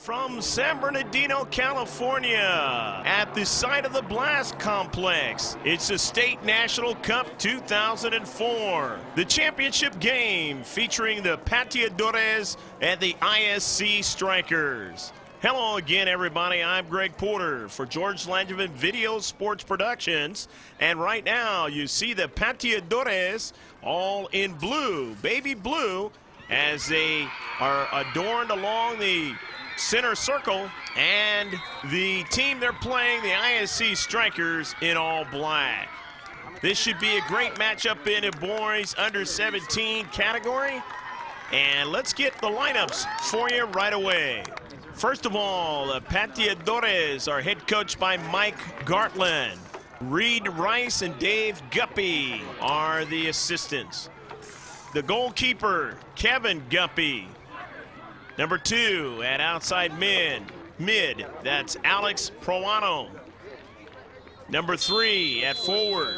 From San Bernardino, California, at the site of the Blast Complex, it's the State National Cup 2004. The championship game featuring the Pateadores and the ISC Strikers. Hello again, everybody. I'm Greg Porter for George Langevin Video Sports Productions. And right now, you see the Pateadores all in blue, baby blue, as they are adorned along the center circle, and the team they're playing, the ISC Strikers, in all black. This should be a great matchup in the boys under 17 category. And let's get the lineups for you right away. First of all, the Pateadores are head coached by Mike Gartland. Reed Rice and Dave Guppy are the assistants. The goalkeeper, Kevin Guppy. Number 2 at outside mid, that's Alex Proano. Number 3 at forward,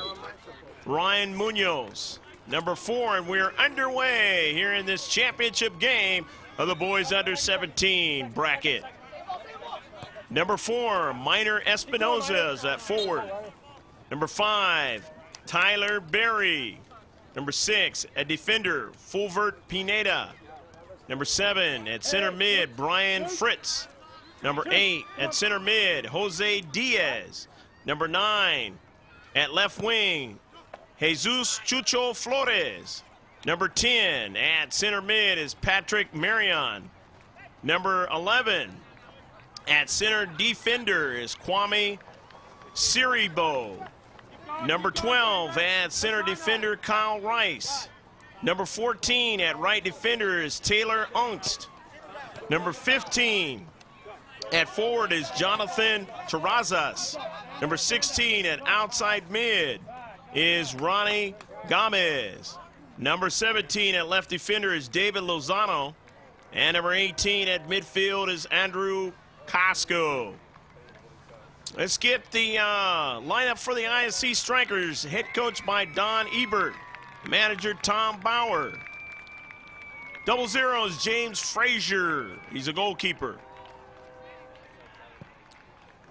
Ryan Munoz. Number 4, and we're underway here in this championship game of the boys under 17 bracket. Number 4, Minor Espinoza's at forward. Number 5, Tyler Berry. Number 6, a defender, Fulvert Pineda. Number 7 at center mid, Brian Fritz. Number 8 at center mid, Jose Diaz. Number 9 at left wing, Jesus Chucho Flores. Number 10 at center mid is Patrick Marion. Number 11 at center defender is Kwame Siribo. Number 12 at center defender, Kyle Rice. Number 14 at right defender is Taylor Ungst. Number 15 at forward is Jonathan Terrazas. Number 16 at outside mid is Ronnie Gomez. Number 17 at left defender is David Lozano. And number 18 at midfield is Andrew Casco. Let's get the lineup for the ISC Strikers, head coach by Don Ebert. Manager Tom Bauer. 00 is James Frazier. He's a goalkeeper.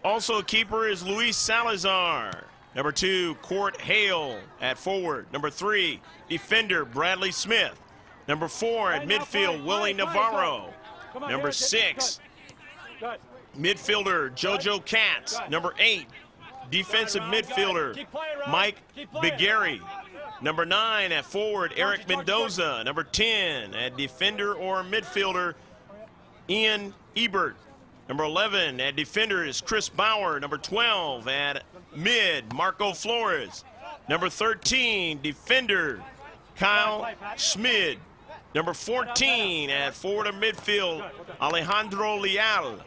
Also a keeper is Luis Salazar. Number 2, Court Hale at forward. Number 3, defender Bradley Smith. Number 4 at midfield, Willie Navarro. Number 6, midfielder Jojo Katz. Number 8, defensive midfielder Mike Bigari. Number 9 at forward, Eric Mendoza. Number 10 at defender or midfielder, Ian Ebert. Number 11 at defender is Chris Bauer. Number 12 at mid, Marco Flores. Number 13, defender, Kyle Schmid. Number 14 at forward or midfield, Alejandro Leal.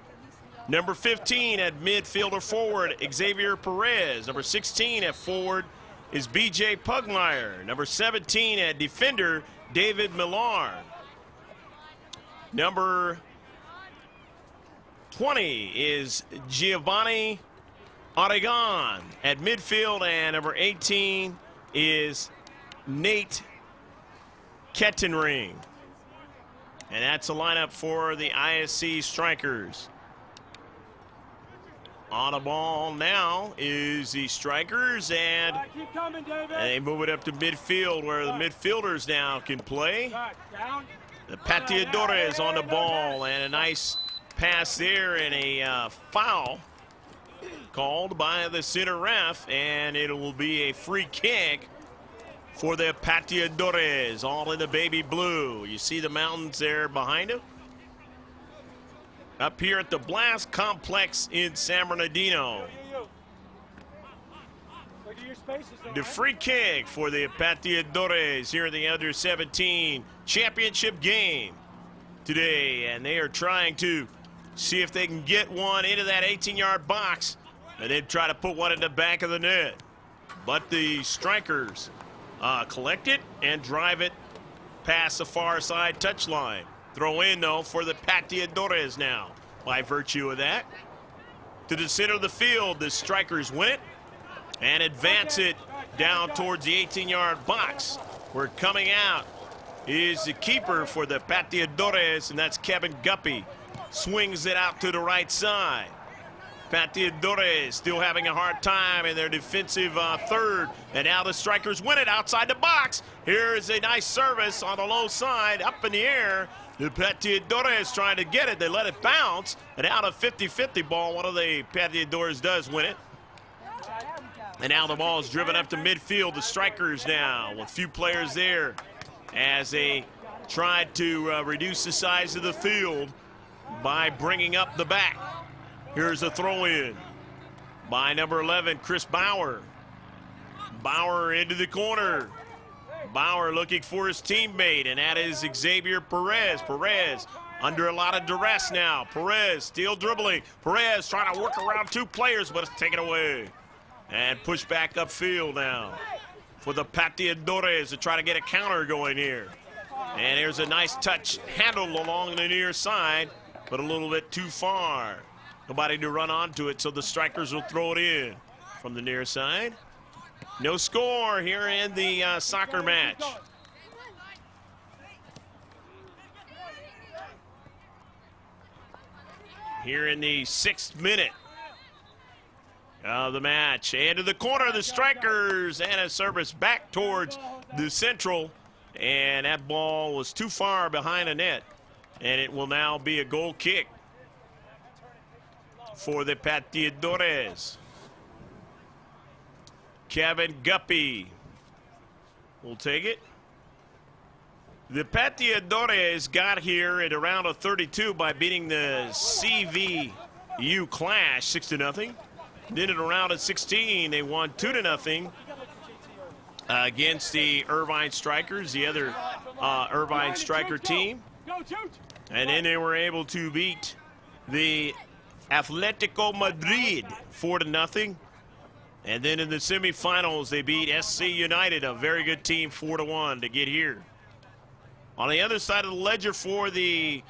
Number 15 at midfielder forward, Xavier Perez. Number 16 at forward is BJ Pugmire. Number 17 at defender, David Millar. Number 20 is Giovanni Oregon at midfield, and number 18 is Nate Kettenring. And that's a lineup for the ISC Strikers. On the ball now is the Strikers, and they move it up to midfield where the midfielders now can play. The Pateadores on the ball, and a nice pass there, and a foul called by the center ref, and it will be a free kick for the Pateadores, all in the baby blue. You see the mountains there behind them? Up here at the Blast Complex in San Bernardino. The free kick for the Pateadores here in the under 17 championship game today, and they are trying to see if they can get one into that 18-yard box and then try to put one in the back of the net. But the Strikers collect it and drive it past the far side touchline. Throw in, though, for the Pateadores now. By virtue of that, to the center of the field, the Strikers win it and advance it down towards the 18-yard box. Where coming out is the keeper for the Pateadores, and that's Kevin Guppy. swings it out to the right side. Pateadores still having a hard time in their defensive third. And now the Strikers win it outside the box. Here's a nice service on the low side, up in the air. The Pateadores trying to get it. They let it bounce. And out of 50-50 ball, one of the Pateadores does win it. And now the ball is driven up to midfield. The Strikers now with few players there as they tried to reduce the size of the field by bringing up the back. Here's a throw in by number 11, Chris Bauer. Bauer into the corner. Bauer looking for his teammate, and that is Xavier Perez. Perez under a lot of duress now. Perez still dribbling. Perez trying to work around two players, but it's taken away. And pushed back upfield now for the Pateadores to try to get a counter going here. And there's a nice touch handle along the near side, but a little bit too far. Nobody to run onto it, so the Strikers will throw it in from the near side. No score here in the soccer match. Here in the 6th minute of the match. Into the corner of the Strikers, and a service back towards the central. And that ball was too far behind the net. And it will now be a goal kick for the Pateadores. Kevin Guppy will take it. The Pateadores got here at around a 32 by beating the CVU Clash 6-0. Then at around a 16, they won 2-0 against the Irvine Strikers, the other Irvine Striker team. And then they were able to beat the Atletico Madrid 4-0. And then in the semifinals, they beat SC United, a very good team, 4-1 to get here. On the other side of the ledger for the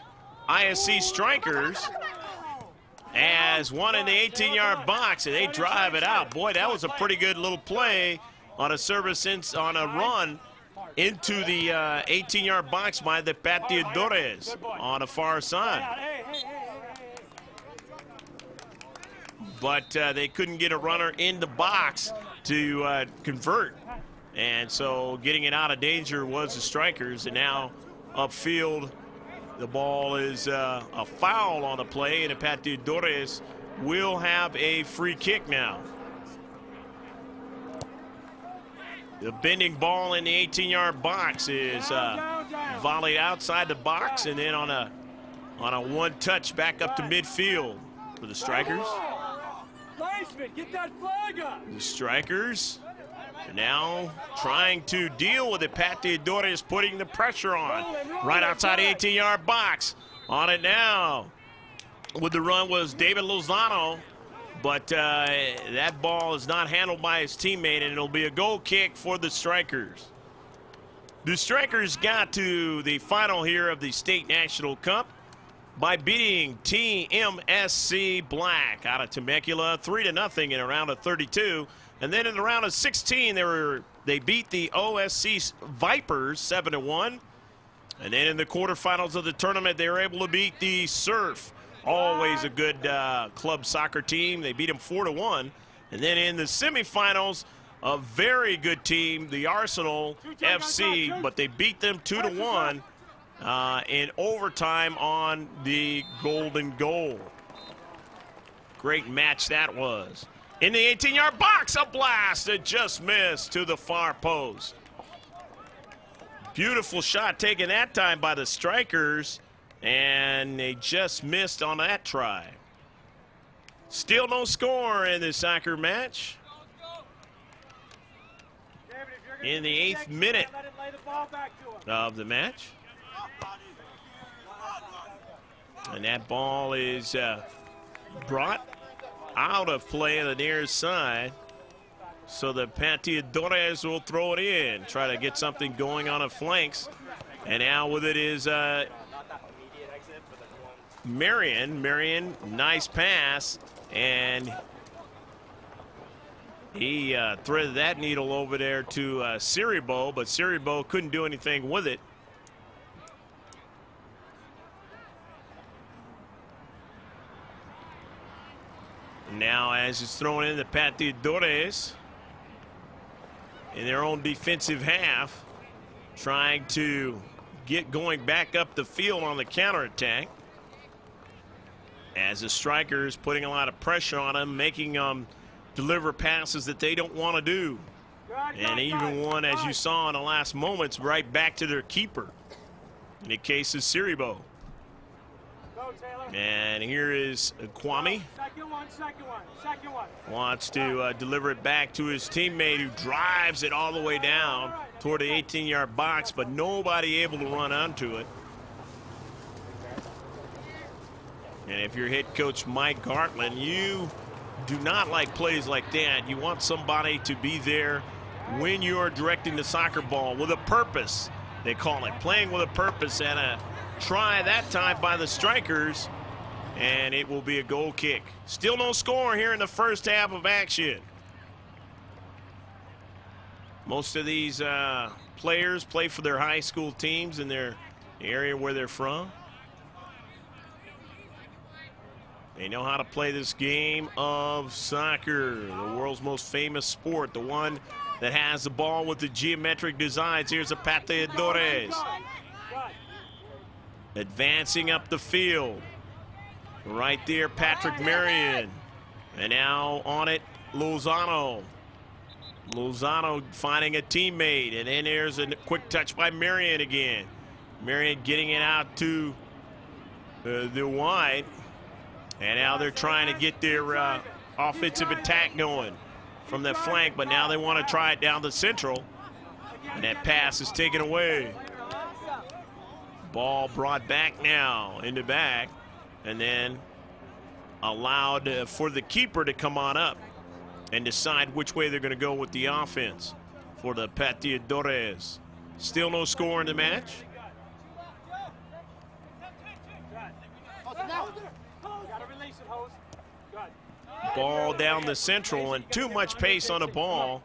ISC Strikers, as one in the 18-yard box, and they drive it out. Boy, that was a pretty good little play on a service on a run into the 18-yard box by the Pateadores on the far side. But they couldn't get a runner in the box to convert. And so getting it out of danger was the Strikers. And now upfield, the ball is a foul on the play, and the Pateadores will have a free kick now. The bending ball in the 18-yard box is volleyed outside the box, and then on a one-touch back up to midfield for the Strikers. Get that flag up. The Strikers are now trying to deal with it. Pateadores putting the pressure on right outside the 18-yard box. On it now with the run was David Lozano, but that ball is not handled by his teammate, and it'll be a goal kick for the Strikers. The Strikers got to the final here of the State National Cup by beating TMSC Black out of Temecula 3-0 in a round of 32. And then in the round of 16, they beat the OSC Vipers 7-1. And then in the quarterfinals of the tournament, they were able to beat the Surf. Always a good club soccer team. They beat them 4-1. And then in the semifinals, a very good team, the Arsenal FC, but they beat them 2-1. In overtime on the golden goal. Great match that was. In the 18-yard box, a blast that just missed to the far post. Beautiful shot taken that time by the Strikers, and they just missed on that try. Still no score in this soccer match. In the 8th minute of the match. And that ball is brought out of play on the near side. So the Pateadores will throw it in, try to get something going on the flanks. And now with it is Marion. Marion, nice pass. And he threaded that needle over there to Siribo, but Siribo couldn't do anything with it. Now as it's thrown in, the Pateadores in their own defensive half, trying to get going back up the field on the counterattack. As the strikers putting a lot of pressure on them, making them deliver passes that they don't want to do. And even one, as you saw in the last moments, right back to their keeper. In the case of Siribo. And here is Kwame. Second one. Wants to deliver it back to his teammate, who drives it all the way down toward the 18-yard box, but nobody able to run onto it. And if you're head coach Mike Gartland, you do not like plays like that. You want somebody to be there when you are directing the soccer ball with a purpose. They call it playing with a purpose, and a try that time by the strikers, and it will be a goal kick. Still no score here in the first half of action. Most of these players play for their high school teams in their area where they're from. They know how to play this game of soccer, the world's most famous sport, the one that has the ball with the geometric designs. Here's the Pateadores. Advancing up the field. Right there, Patrick Marion. And now on it, Lozano. Lozano finding a teammate. And then there's a quick touch by Marion again. Marion getting it out to the wide. And now they're trying to get their offensive attack going from the flank, but now they want to try it down the central. And that pass is taken away. Ball brought back now in the back, and then allowed for the keeper to come on up and decide which way they're going to go with the offense for the Pateadores. Still no score in the match. Ball down the central, and too much pace on the ball.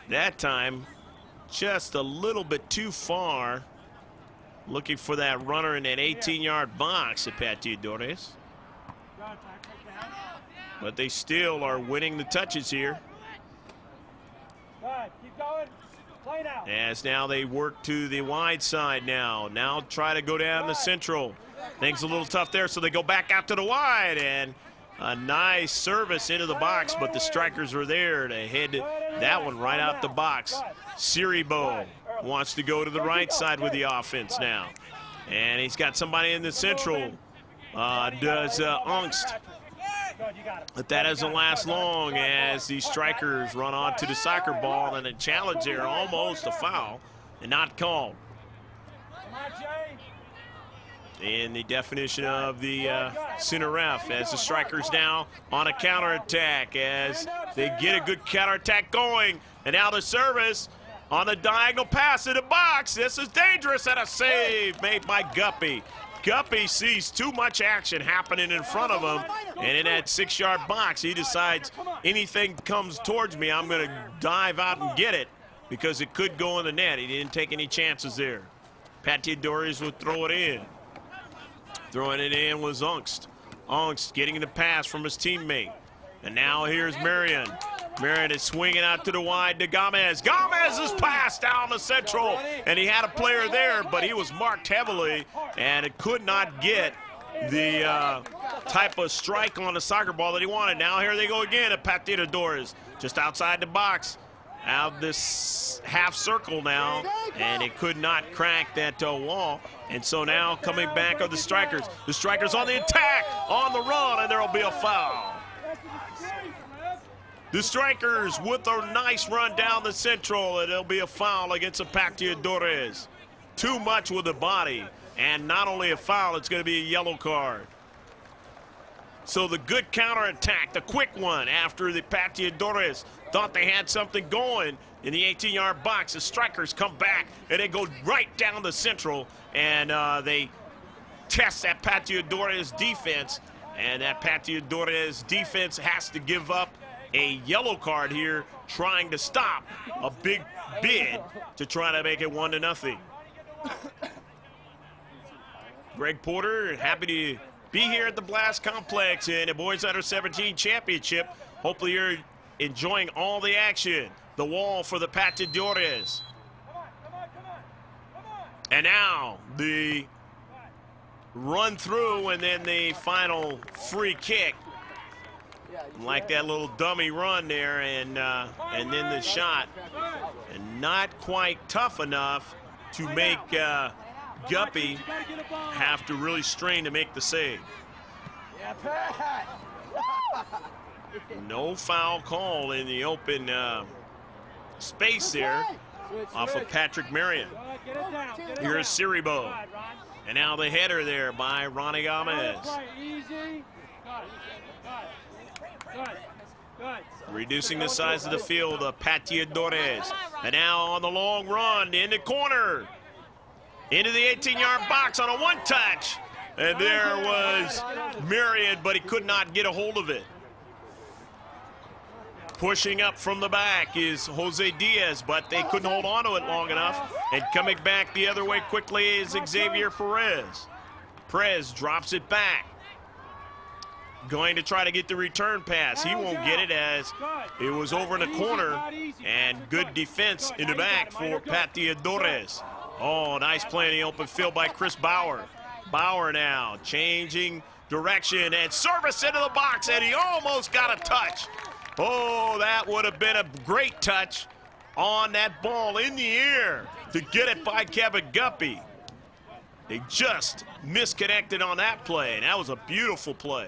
That time, just a little bit too far. Looking for that runner in that 18-yard box at Pateadores. But they still are winning the touches here. Keep going. Play now. As now they work to the wide side now. Now try to go down the central. Things a little tough there, so they go back out to the wide, and a nice service into the box, but the strikers were there to head that one right out the box. Siribo wants to go to the right side with the offense now. And he's got somebody in the central. Does Angst. But that doesn't last long as these strikers run onto the soccer ball, and a challenge there, almost a foul, and not called. In the definition of the center ref, as the strikers now on a counterattack, as they get a good counterattack going. And now the service on the diagonal pass in the box. This is dangerous, and a save made by Guppy. Guppy sees too much action happening in front of him, and in that 6-yard box, he decides anything comes towards me, I'm going to dive out and get it, because it could go in the net. He didn't take any chances there. Pateadores would throw it in. Throwing it in was Angst. Angst getting the pass from his teammate. And now here's Marion. Marion is swinging out to the wide to Gomez. Gomez is passed down the central, and he had a player there, but he was marked heavily, and it could not get the type of strike on the soccer ball that he wanted. Now here they go again at Pateadores, just outside the box. Out this half circle now, and it could not crack that wall. And so now coming back are the strikers. The strikers on the attack, on the run, and there will be a foul. The strikers with a nice run down the central, and it'll be a foul against the Pateadores. Too much with the body, and not only a foul, it's going to be a yellow card. So the good counterattack, the quick one after the Pateadores thought they had something going in the 18-yard box. The strikers come back, and they go right down the central, and they test that Pateadores defense, and that Pateadores defense has to give up a yellow card here, trying to stop a big bid to try to make it 1-0. Greg Porter, happy to be here at the Blast Complex in the Boys Under 17 Championship. Hopefully you're enjoying all the action. The wall for the Pateadores. And now the run through and then the final free kick. Like that little dummy run there, and then the shot. And not quite tough enough to make Guppy have to really strain to make the save. No foul call in the open space there off of Patrick Marion. Here's Siribo. And now the header there by Ronnie Gomez. Reducing the size of the field of Pateadores. And now on the long run in the corner. Into the 18-yard box on a one-touch. And there was Marion, but he could not get a hold of it. Pushing up from the back is Jose Diaz, but they couldn't hold on to it long enough. And coming back the other way quickly is Xavier Perez. Perez drops it back. Going to try to get the return pass. He won't get it as it was over in the corner. And good defense in the back for Pateadores. Oh, nice play in the open field by Chris Bauer. Bauer now changing direction and service into the box, and he almost got a touch. Oh, that would have been a great touch on that ball in the air to get it by Kevin Guppy. They just misconnected on that play, and that was a beautiful play.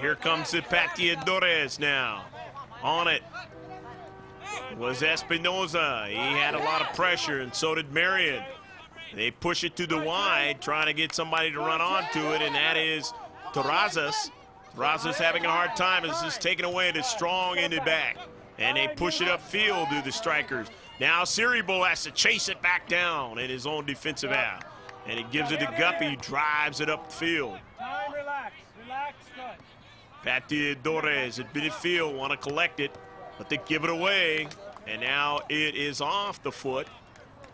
Here comes the Pateadores now. On it was Espinoza. He had a lot of pressure, and so did Marion. They push it to the wide, trying to get somebody to run onto it, and that is Terrazas. Terrazas having a hard time. This is taken away to Strong in the back. And they push it upfield to the strikers. Now Siribo has to chase it back down in his own defensive half. And he gives it to Guppy, drives it up the field. Pateadores at midfield want to collect it, but they give it away. And now it is off the foot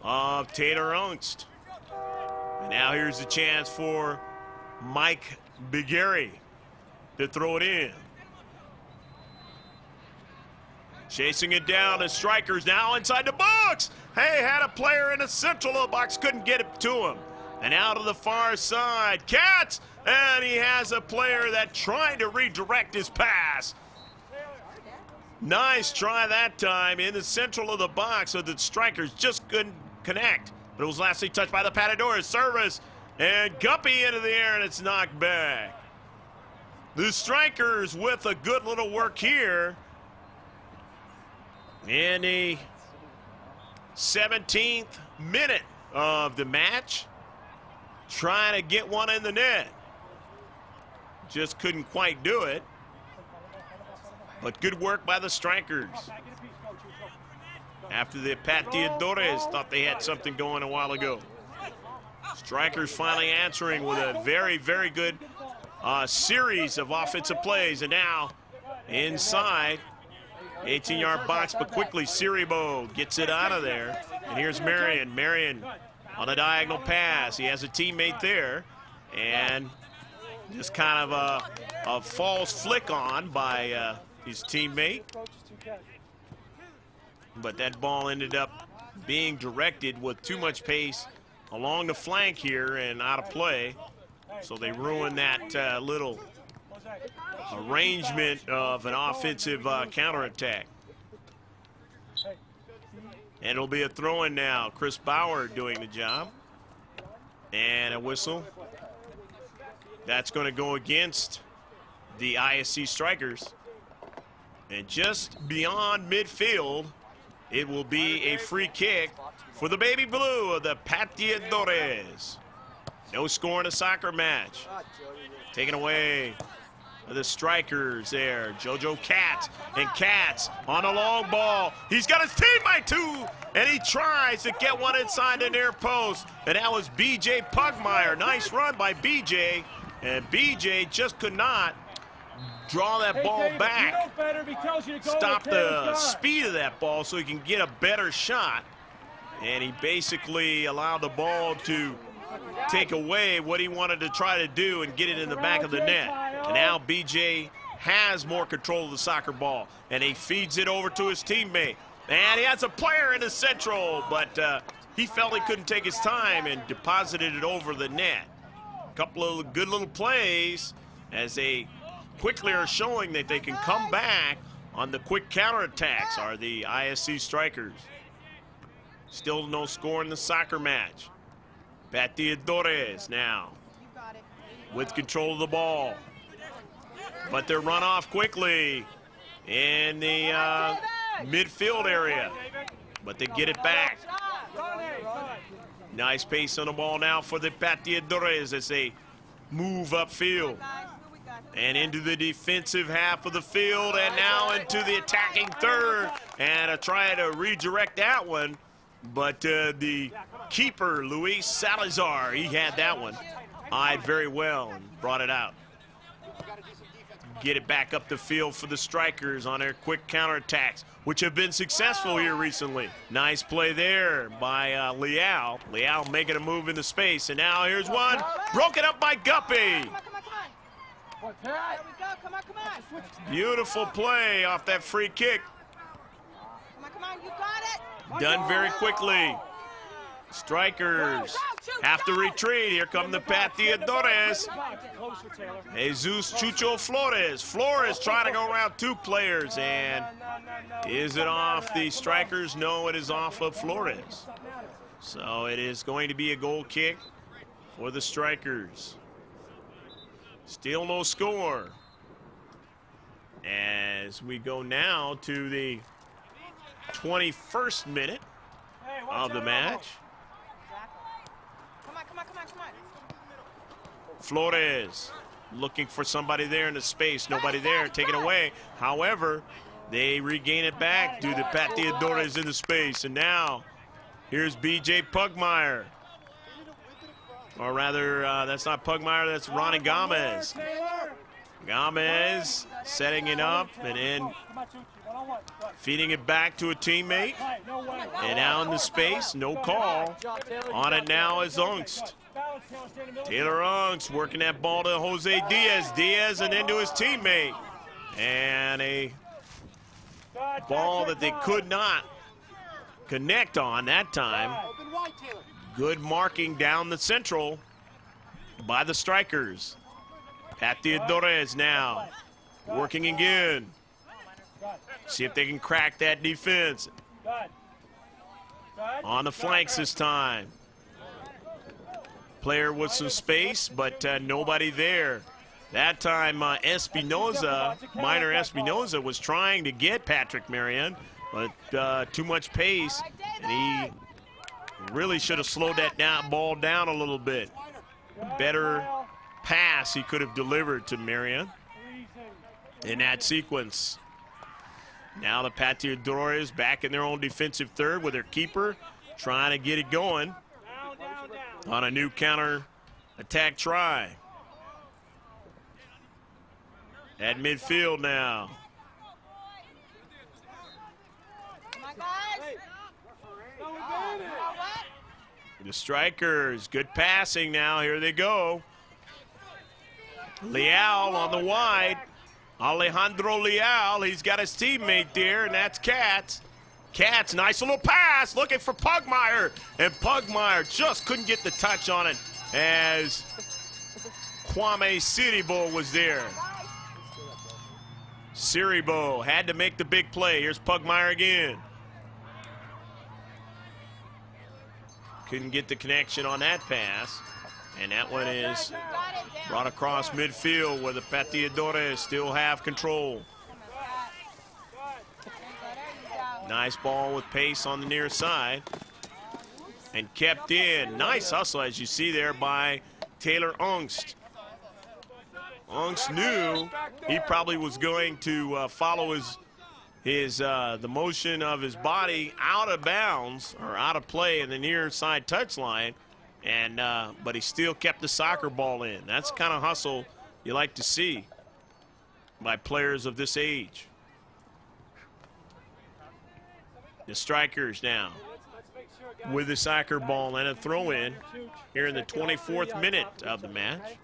of Taylor Ungst. And now here's the chance for Mike Bigeri to throw it in. Chasing it down, the strikers now inside the box. Hey, had a player in the central of the box, couldn't get it to him. And out to the far side, Katz, and he has a player that tried to redirect his pass. Nice try that time in the central of the box, so the strikers just couldn't connect. But it was lastly touched by the Pateadores. Service, and Guppy into the air, and it's knocked back. The strikers with a good little work here in the 17th minute of the match, trying to get one in the net. Just couldn't quite do it. But good work by the strikers. After the Pateadores thought they had something going a while ago. Strikers finally answering with a very, very good series of offensive plays. And now inside 18-yard box, but quickly Siribo gets it out of there. And here's Marion. Marion on a diagonal pass. He has a teammate there. And just kind of a false flick on by his teammate. But that ball ended up being directed with too much pace along the flank here and out of play. So they ruined that little arrangement of an offensive counterattack. And it'll be a throw-in now. Chris Bauer doing the job. And a whistle. That's going to go against the ISC strikers. And just beyond midfield, it will be a free kick for the baby blue of the Pateadores. No score in a soccer match. Taken away by the strikers there. JoJo Katz, and Katz on a long ball. He's got his teammate too, and he tries to get one inside the near post. And that was BJ Pugmire. Nice run by BJ, and BJ just could not draw that ball back. Stop the speed of that ball so he can get a better shot. And he basically allowed the ball to take away what he wanted to try to do and get it in the back of the net. And now BJ has more control of the soccer ball, and he feeds it over to his teammate. And he has a player in the central, but he felt he couldn't take his time and deposited it over the net. A couple of good little plays as they quickly are showing that they can come back on the quick counterattacks are the ISC Strikers. Still no score in the soccer match. Pateadores now with control of the ball. But they're run off quickly in the midfield area. But they get it back. Nice pace on the ball now for the Pateadores as they move upfield. And into the defensive half of the field, and now into the attacking third. And I try to redirect that one, but the keeper, Luis Salazar, he had that one. Eyed very well and brought it out. Get it back up the field for the Strikers on their quick counterattacks, which have been successful here recently. Nice play there by Leal. Leal making a move into space, and now here's one. Broken up by Guppy. Beautiful play off that free kick. Done very quickly. Strikers have to retreat. Here come the Pateadores. Jesus Chucho Flores. Flores trying to go around two players, and is it off the Strikers? No, it is off of Flores. So it is going to be a goal kick for the Strikers. Still no score. As we go now to the 21st minute of the match. Come on. Flores looking for somebody there in the space. Nobody there, taken away. However, they regain it back due to Pateadores in the space. And now, here's BJ Pugmire. Or rather, that's not Pugmire, that's Ronnie Gomez. Gomez setting it up and then feeding it back to a teammate. And now in the space, no call. On it now is Ungst. Taylor Ungst working that ball to Jose Diaz. Diaz and into his teammate. And a ball that they could not connect on that time. Good marking down the central by the Strikers. Pateadores now working again. See if they can crack that defense. On the flanks this time. Player with some space, but nobody there. That time Espinoza, Minor Espinoza, was trying to get Patrick Marion, but too much pace, and he really should have slowed that ball down a little bit. Better pass he could have delivered to Marion in that sequence. Now the Pateadores back in their own defensive third with their keeper trying to get it going on a new counter attack try. At midfield now. The Strikers, good passing now. Here they go. Leal on the wide. Alejandro Leal, he's got his teammate there, and that's Katz. Katz, nice little pass, looking for Pugmire. And Pugmire just couldn't get the touch on it as Kwame Siribo was there. Siribo had to make the big play. Here's Pugmire again. Couldn't get the connection on that pass. And that one is brought across midfield where the Pateadores still have control. Nice ball with pace on the near side. And kept in. Nice hustle, as you see there, by Taylor Ungst. Ungst knew he probably was going to follow the motion of his body out of bounds or out of play in the near side touchline. And but he still kept the soccer ball in. That's the kind of hustle you like to see by players of this age. The Strikers now with the soccer ball and a throw-in here in the 24th minute of the match.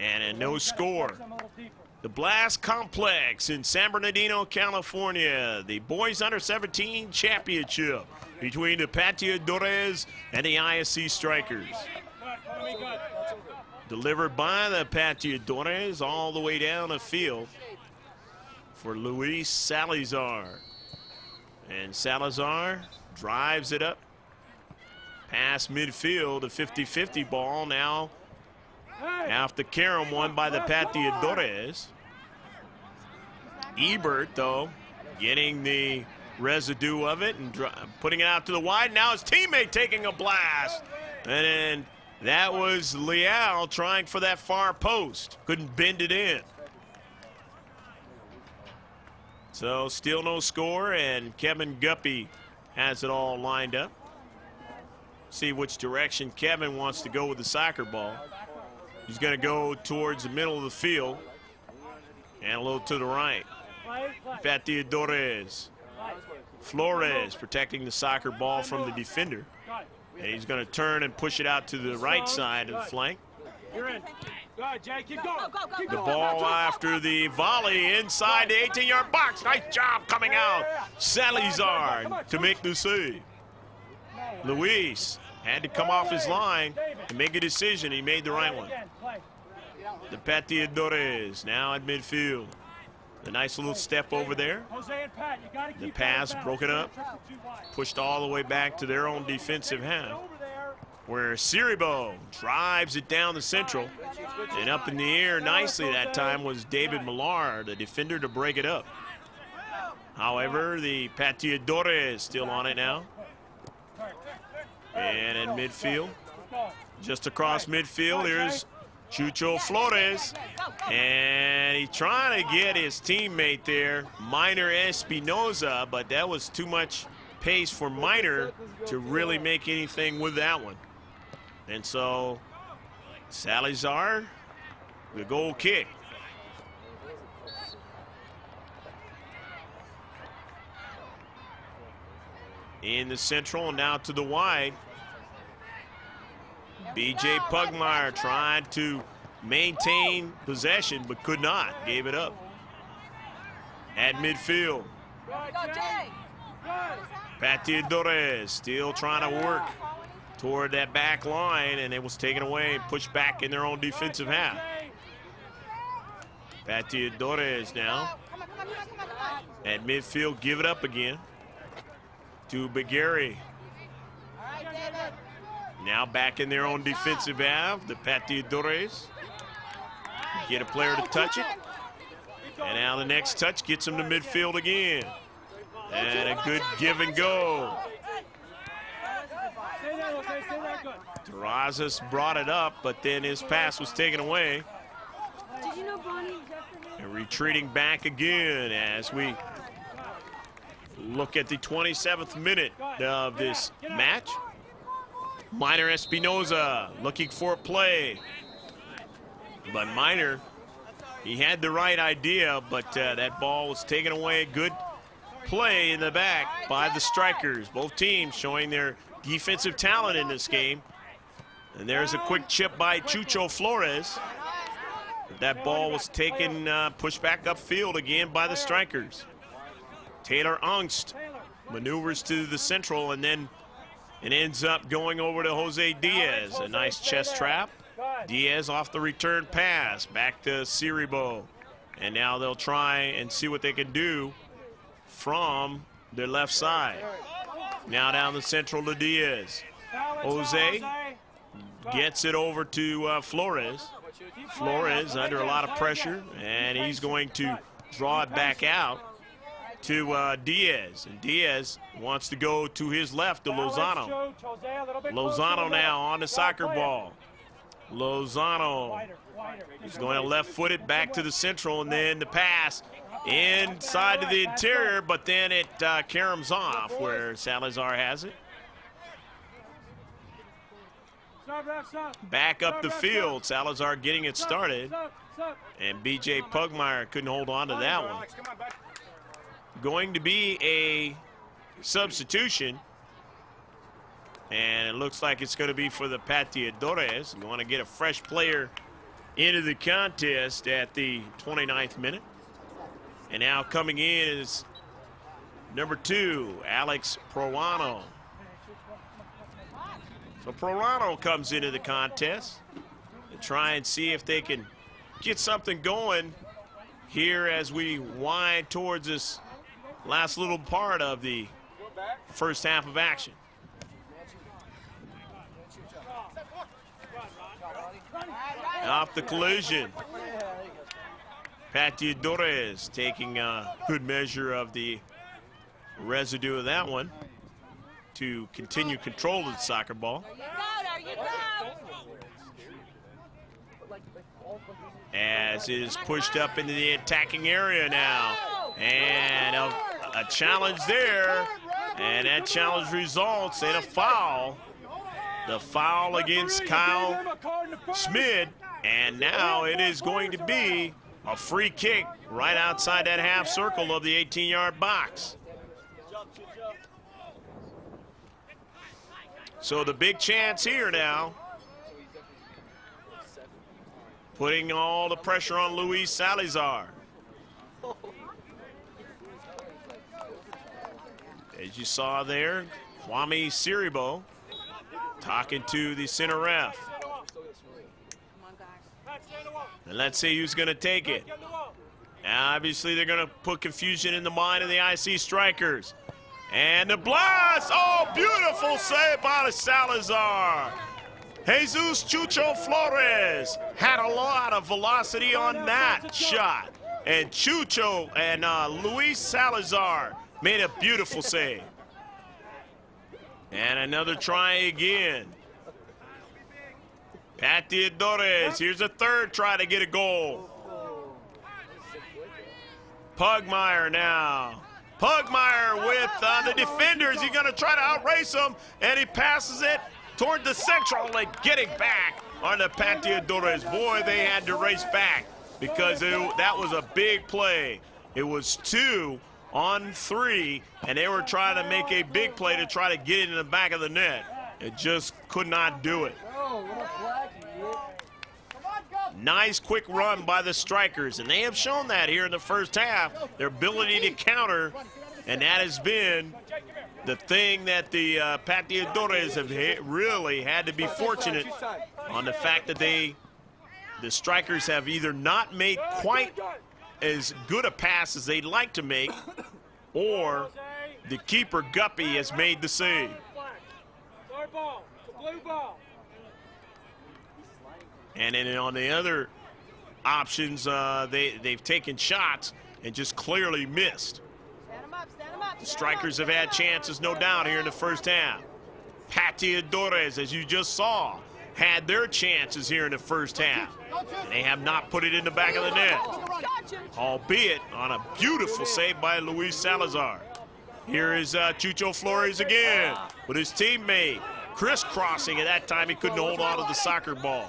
And a no score. The Blast Complex in San Bernardino, California. The Boys Under 17 Championship between the Pateadores and the ISC Strikers. Delivered by the Pateadores all the way down the field for Luis Salazar. And Salazar drives it up past midfield, a 50-50 ball. Now after carom won by the Pateadores. Ebert, though, getting the residue of it and putting it out to the wide. Now his teammate taking a blast. And then that was Leal trying for that far post. Couldn't bend it in. So still no score, and Kevin Guppy has it all lined up. See which direction Kevin wants to go with the soccer ball. He's going to go towards the middle of the field and a little to the right. Pateadores. Flores protecting the soccer ball from the defender. And he's going to turn and push it out to the right side of the flank. You're in. Go ahead, Jay. Keep going. The ball after the volley inside the 18-yard box. Nice job coming out. Salazar to make the save. Luis had to come off his line to make a decision. He made the right one. The Pateadores now at midfield. The nice little step over there. The pass broken up, pushed all the way back to their own defensive half, where Siribo drives it down the central, and up in the air nicely that time was David Millar, the defender, to break it up. However, the Pateadores still on it now. And in midfield, just across midfield, here's Chucho Flores, and he's trying to get his teammate there, Minor Espinoza, but that was too much pace for Minor to really make anything with that one. And so Salazar, the goal kick. In the central, now to the wide. B.J. Pugmire tried to maintain possession but could not, gave it up. At midfield, Pateadores still trying to work toward that back line, and it was taken away and pushed back in their own defensive half. Pateadores now at midfield, give it up again to Begary. Now back in their own defensive half, the Pateadores get a player to touch it. And now the next touch gets him to midfield again. And a good give and go. Terrazas brought it up, but then his pass was taken away. And retreating back again as we look at the 27th minute of this match. Minor Espinoza looking for a play. But Minor, he had the right idea, but that ball was taken away. Good play in the back by the Strikers. Both teams showing their defensive talent in this game. And there's a quick chip by Chucho Flores. That ball was taken, pushed back upfield again by the Strikers. Taylor Angst maneuvers to the central, and then it ends up going over to Jose Diaz. A nice chest trap. Diaz off the return pass, back to Siribo. And now they'll try and see what they can do from their left side. Now down the central to Diaz. Jose gets it over to Flores. Flores under a lot of pressure, and he's going to draw it back out to Diaz. And Diaz wants to go to his left to Lozano. Lozano now on the soccer ball. Lozano is going to left foot it back to the central, and then the pass inside to the interior, but then it caroms off where Salazar has it. Back up the field, Salazar getting it started, and B.J. Pugmire couldn't hold on to that one. Going to be a substitution And it looks like it's going to be for the Pateadores. You want to get a fresh player into the contest at the 29th minute. And now coming in is number 2, Alex Proano. So Proano comes into the contest to try and see if they can get something going here as we wind towards this last little part of the first half of action. Off the collision. Pateadores taking a good measure of the residue of that one to continue control of the soccer ball. As it is pushed up into the attacking area now. And a challenge there. And that challenge results in a foul. The foul against Kyle Schmid. And now it is going to be a free kick right outside that half circle of the 18-yard box. So the big chance here now, putting all the pressure on Luis Salazar. As you saw there, Kwame Siribo talking to the center ref. And let's see who's going to take it. Now, obviously, they're going to put confusion in the mind of the IC strikers. And the blast! Oh, beautiful save by Salazar. Jesus Chucho Flores had a lot of velocity on that shot. And Chucho and Luis Salazar made a beautiful save. And another try again. Pateadores, here's a third try to get a goal. Pugmire now. Pugmire with the defenders. He's going to try to outrace them, and he passes it toward the central and getting back on the Pateadores. Boy, they had to race back because that was a big play. It was 2 on 3, and they were trying to make a big play to try to get it in the back of the net. It just could not do it. Nice quick run by the strikers, and they have shown that here in the first half, their ability to counter, and that has been the thing that the Pateadores have really had to be fortunate on, the fact that the strikers have either not made quite as good a pass as they'd like to make, or the keeper Guppy has made the save. And then on the other options, they've taken shots and just clearly missed. The strikers have had chances, no doubt, here in the first half. Pateadores, as you just saw, had their chances here in the first half. And they have not put it in the back of the net, albeit on a beautiful save by Luis Salazar. Here is Chucho Flores again with his teammate. Crisscrossing, at that time he couldn't hold on to the soccer ball.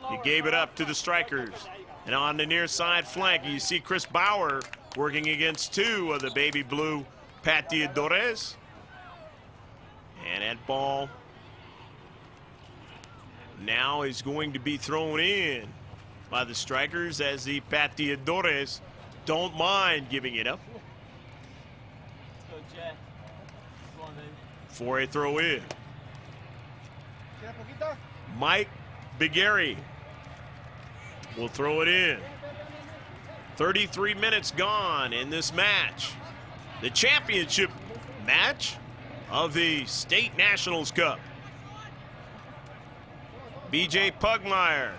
He gave it up to the strikers. And on the near side flank, you see Chris Bauer working against 2 of the baby blue Pateadores. And that ball now is going to be thrown in by the strikers, as the Pateadores don't mind giving it up for a throw in. Mike Bigeri will throw it in. 33 minutes gone in this match. The championship match of the State Nationals Cup. BJ Pugmire.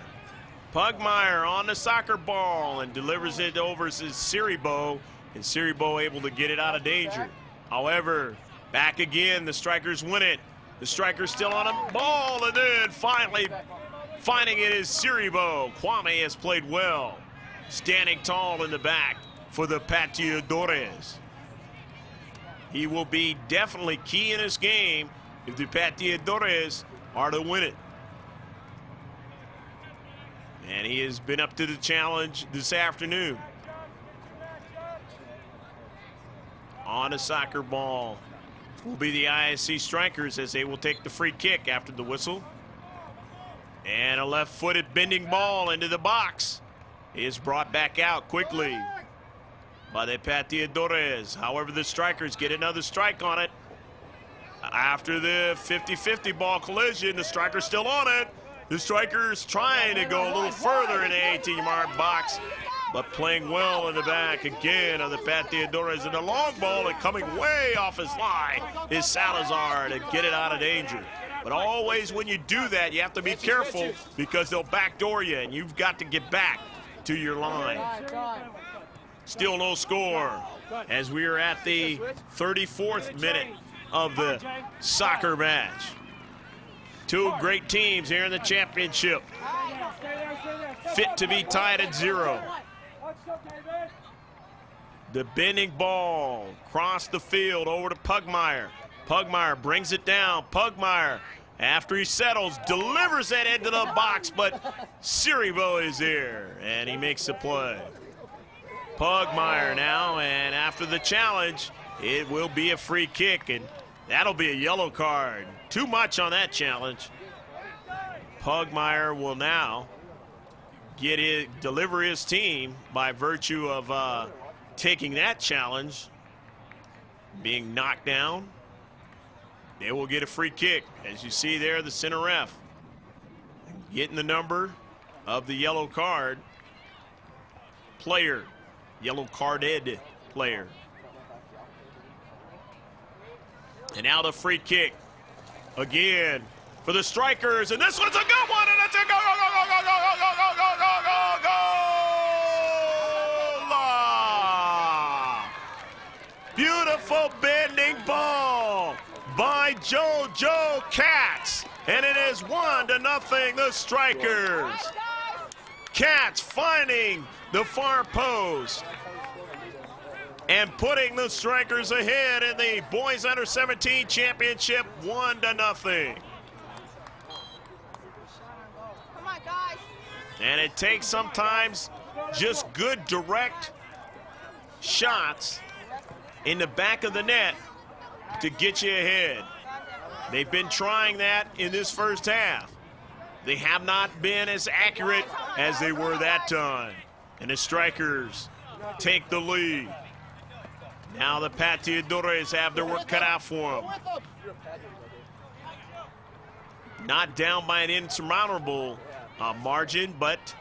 Pugmire on the soccer ball and delivers it over to Siribo, and Siribo able to get it out of danger. However, back again, the strikers win it. The strikers still on a ball, and then finally finding it is Siribo. Kwame has played well, standing tall in the back for the Pateadores. He will be definitely key in this game if the Pateadores are to win it. And he has been up to the challenge this afternoon. On a soccer ball. will be the ISC Strikers as they will take the free kick after the whistle. And a left-footed bending ball into the box is brought back out quickly by the Pateadores. However, the Strikers get another strike on it. After the 50-50 ball collision, the Strikers still on it. The Strikers trying to go a little further in the 18-yard box, but playing well in the back again of the Pateadores. And the long ball and coming way off his line is Salazar to get it out of danger. But always when you do that, you have to be careful because they'll backdoor you, and you've got to get back to your line. Still no score as we are at the 34th minute of the soccer match. Two great teams here in the championship, fit to be tied at 0. The bending ball across the field over to Pugmire. Pugmire brings it down. Pugmire, after he settles, delivers that into the box, but Siribo is there, and he makes the play. Pugmire now, and after the challenge, it will be a free kick, and that'll be a yellow card. Too much on that challenge. Pugmire will now deliver his team by virtue of taking that challenge, being knocked down. They will get a free kick. As you see there, the center ref getting the number of the yellow card player, yellow carded player. And now the free kick again for the Strikers, and this one's a good one, and it's a go, go, go, go, go, go, go, go, go, go, go, go, go. Beautiful bending ball by JoJo Katz, and it is 1-0 the Strikers. Katz finding the far post and putting the Strikers ahead in the Boys Under 17 Championship 1-0. Come on, guys. And it takes sometimes just good direct shots in the back of the net to get you ahead. They've been trying that in this first half. They have not been as accurate as they were that time. And the Strikers take the lead. Now the Pateadores have their work cut out for them. Not down by an insurmountable margin, but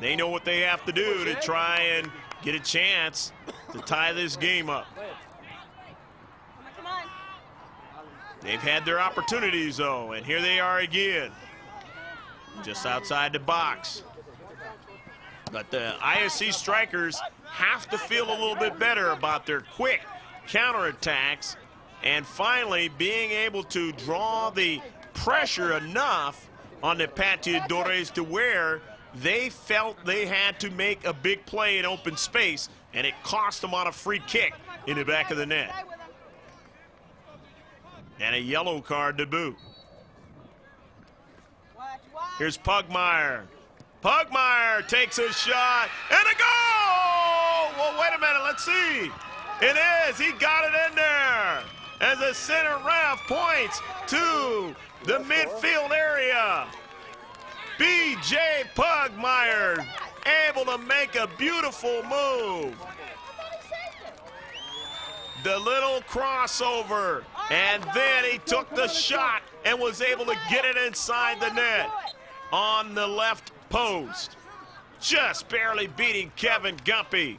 they know what they have to do to try and get a chance to tie this game up. They've had their opportunities, though, and here they are again, just outside the box. But the ISC Strikers have to feel a little bit better about their quick counterattacks and finally being able to draw the pressure enough on the Pateadores to where they felt they had to make a big play in open space, and it cost them on a free kick in the back of the net. And a yellow card to boot. Here's Pugmire. Pugmire takes a shot, and a goal! Well, wait a minute, let's see. It is, he got it in there. As the center ref points to the midfield area. B.J. Pugmire able to make a beautiful move. The little crossover, and then he took the shot and was able to get it inside the net on the left post. Just barely beating Kevin Gumpy.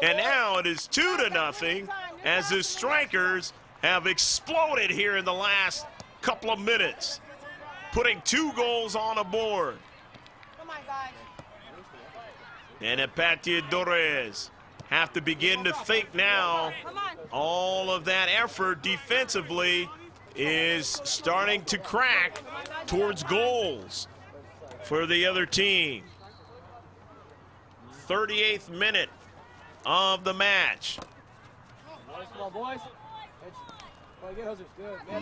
And now it is 2-0 as the Strikers have exploded here in the last couple of minutes, putting 2 goals on the board. And the Pateadores have to begin to think now. All of that effort defensively is starting to crack towards goals for the other team. 38th minute of the match.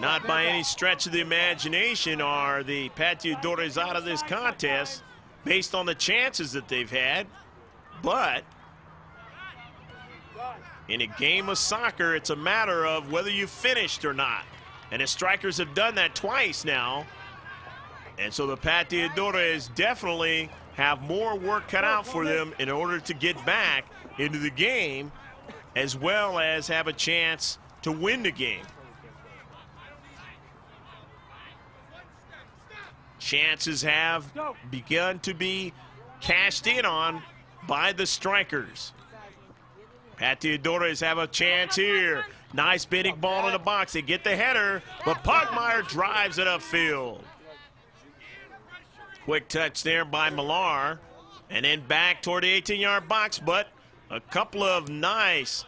Not by any stretch of the imagination are the Pateadores out of this contest based on the chances that they've had, but In a game of soccer, it's a matter of whether you finished or not. And the strikers have done that twice now. And so the Pateadores definitely have more work cut out for them in order to get back into the game, as well as have a chance to win the game. Chances have begun to be cashed in on by the strikers. Pateadores have a chance here. Nice bending ball in the box. They get the header, but Pugmire drives it upfield. Quick touch there by Millar, and then back toward the 18-yard box, but a couple of nice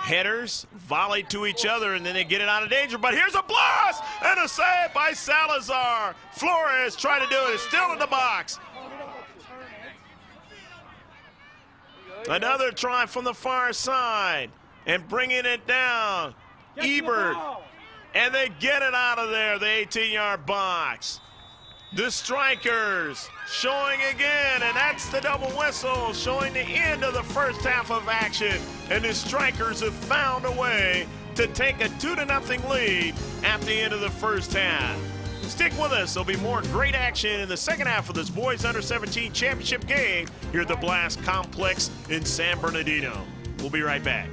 headers volleyed to each other, and then they get it out of danger. But here's a blast and a save by Salazar. Flores trying to do it. It's still in the box. Another try from the far side and bringing it down. Ebert, and they get it out of there, the 18-yard box. The strikers showing again, and that's the double whistle, showing the end of the first half of action. And the strikers have found a way to take a 2-0 lead at the end of the first half. Stick with us. There'll be more great action in the second half of this boys under-17 championship game here at the Blast Complex in San Bernardino. We'll be right back.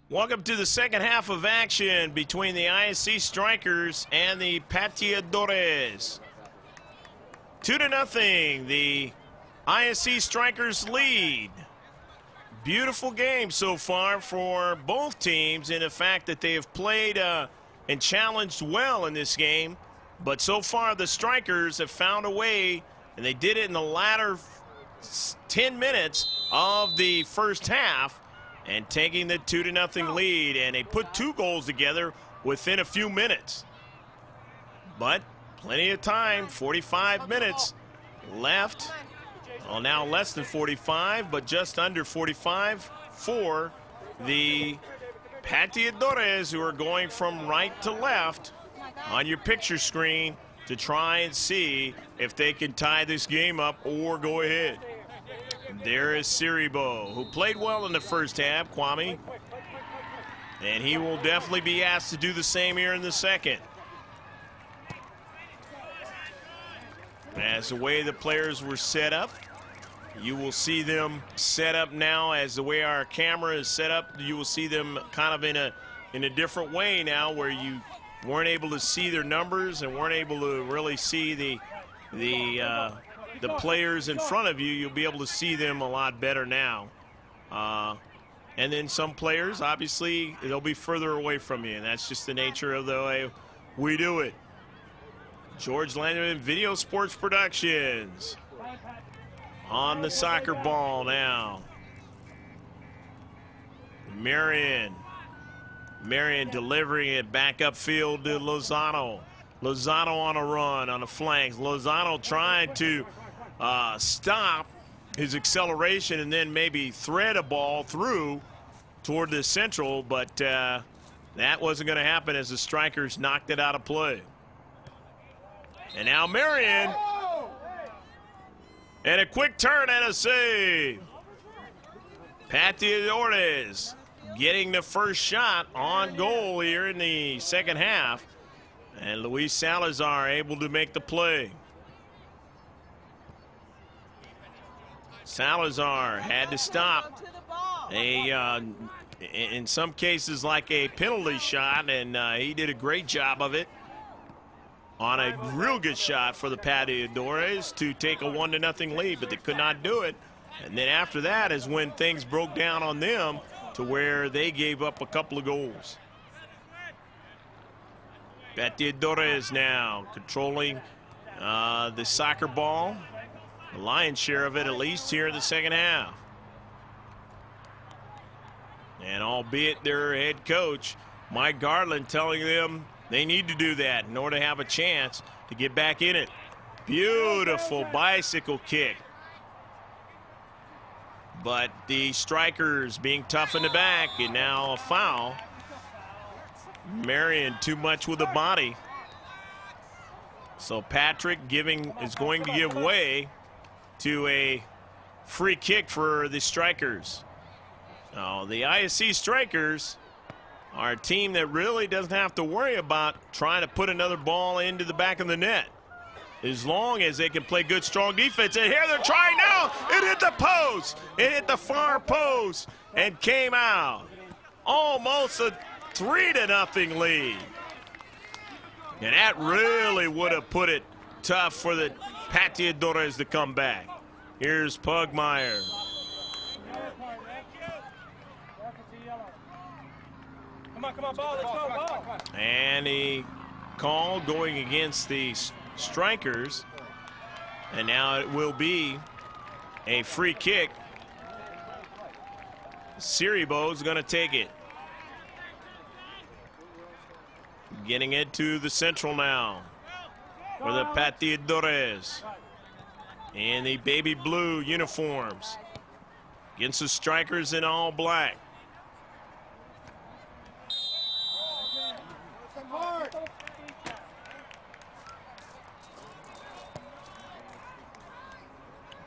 Welcome to the second half of action between the ISC Strikers and the Pateadores. 2-0, the ISC Strikers lead. Beautiful game so far for both teams in the fact that they have played and challenged well in this game. But so far the Strikers have found a way, and they did it in the latter 10 minutes of the first half, and taking the 2-0 lead, and they put 2 goals together within a few minutes. But plenty of time, 45 minutes left. Well, now less than 45, but just under 45 for the Pateadores, who are going from right to left on your picture screen to try and see if they can tie this game up or go ahead. There is Siribo, who played well in the first half, Kwame. And he will definitely be asked to do the same here in the second. As the way the players were set up, you will see them set up now as the way our camera is set up. You will see them kind of in a different way now, where you weren't able to see their numbers and weren't able to really see the players in front of you. You'll be able to see them a lot better now. And then some players, obviously, they'll be further away from you, and that's just the nature of the way we do it. George Landerman Video Sports Productions on the soccer ball now. Marion delivering it back upfield to Lozano. Lozano on a run on the flanks. Lozano trying to stop his acceleration and then maybe thread a ball through toward the central, but that wasn't going to happen as the strikers knocked it out of play. And now Marion, and a quick turn and a save. Pateadores getting the first shot on goal here in the second half, and Luis Salazar able to make the play. Salazar had to stop in some cases like a penalty shot, and he did a great job of it on a real good shot for the Pateadores to take a 1-0 lead, but they could not do it. And then after that is when things broke down on them to where they gave up a couple of goals. Pateadores now controlling the soccer ball. The lion's share of it, at least here in the second half. And albeit their head coach, Mike Garland, telling them they need to do that in order to have a chance to get back in it. Beautiful bicycle kick but the strikers being tough in the back, and now a foul. Marion too much with the body. So Patrick is going to give way to a free kick for the strikers. Now, the ISC strikers are a team that really doesn't have to worry about trying to put another ball into the back of the net, as long as they can play good, strong defense. And here they're trying now. It hit the post. It hit the far post and came out. Almost a 3-0 lead. And that really would have put it tough for the Pateadores to come back. Here's Pugmire. Come on, ball, let's go, ball. And a call going against the strikers. And now it will be a free kick. Siribo's going to take it. Getting it to the central now for the Pateadores in the baby blue uniforms against the strikers in all black.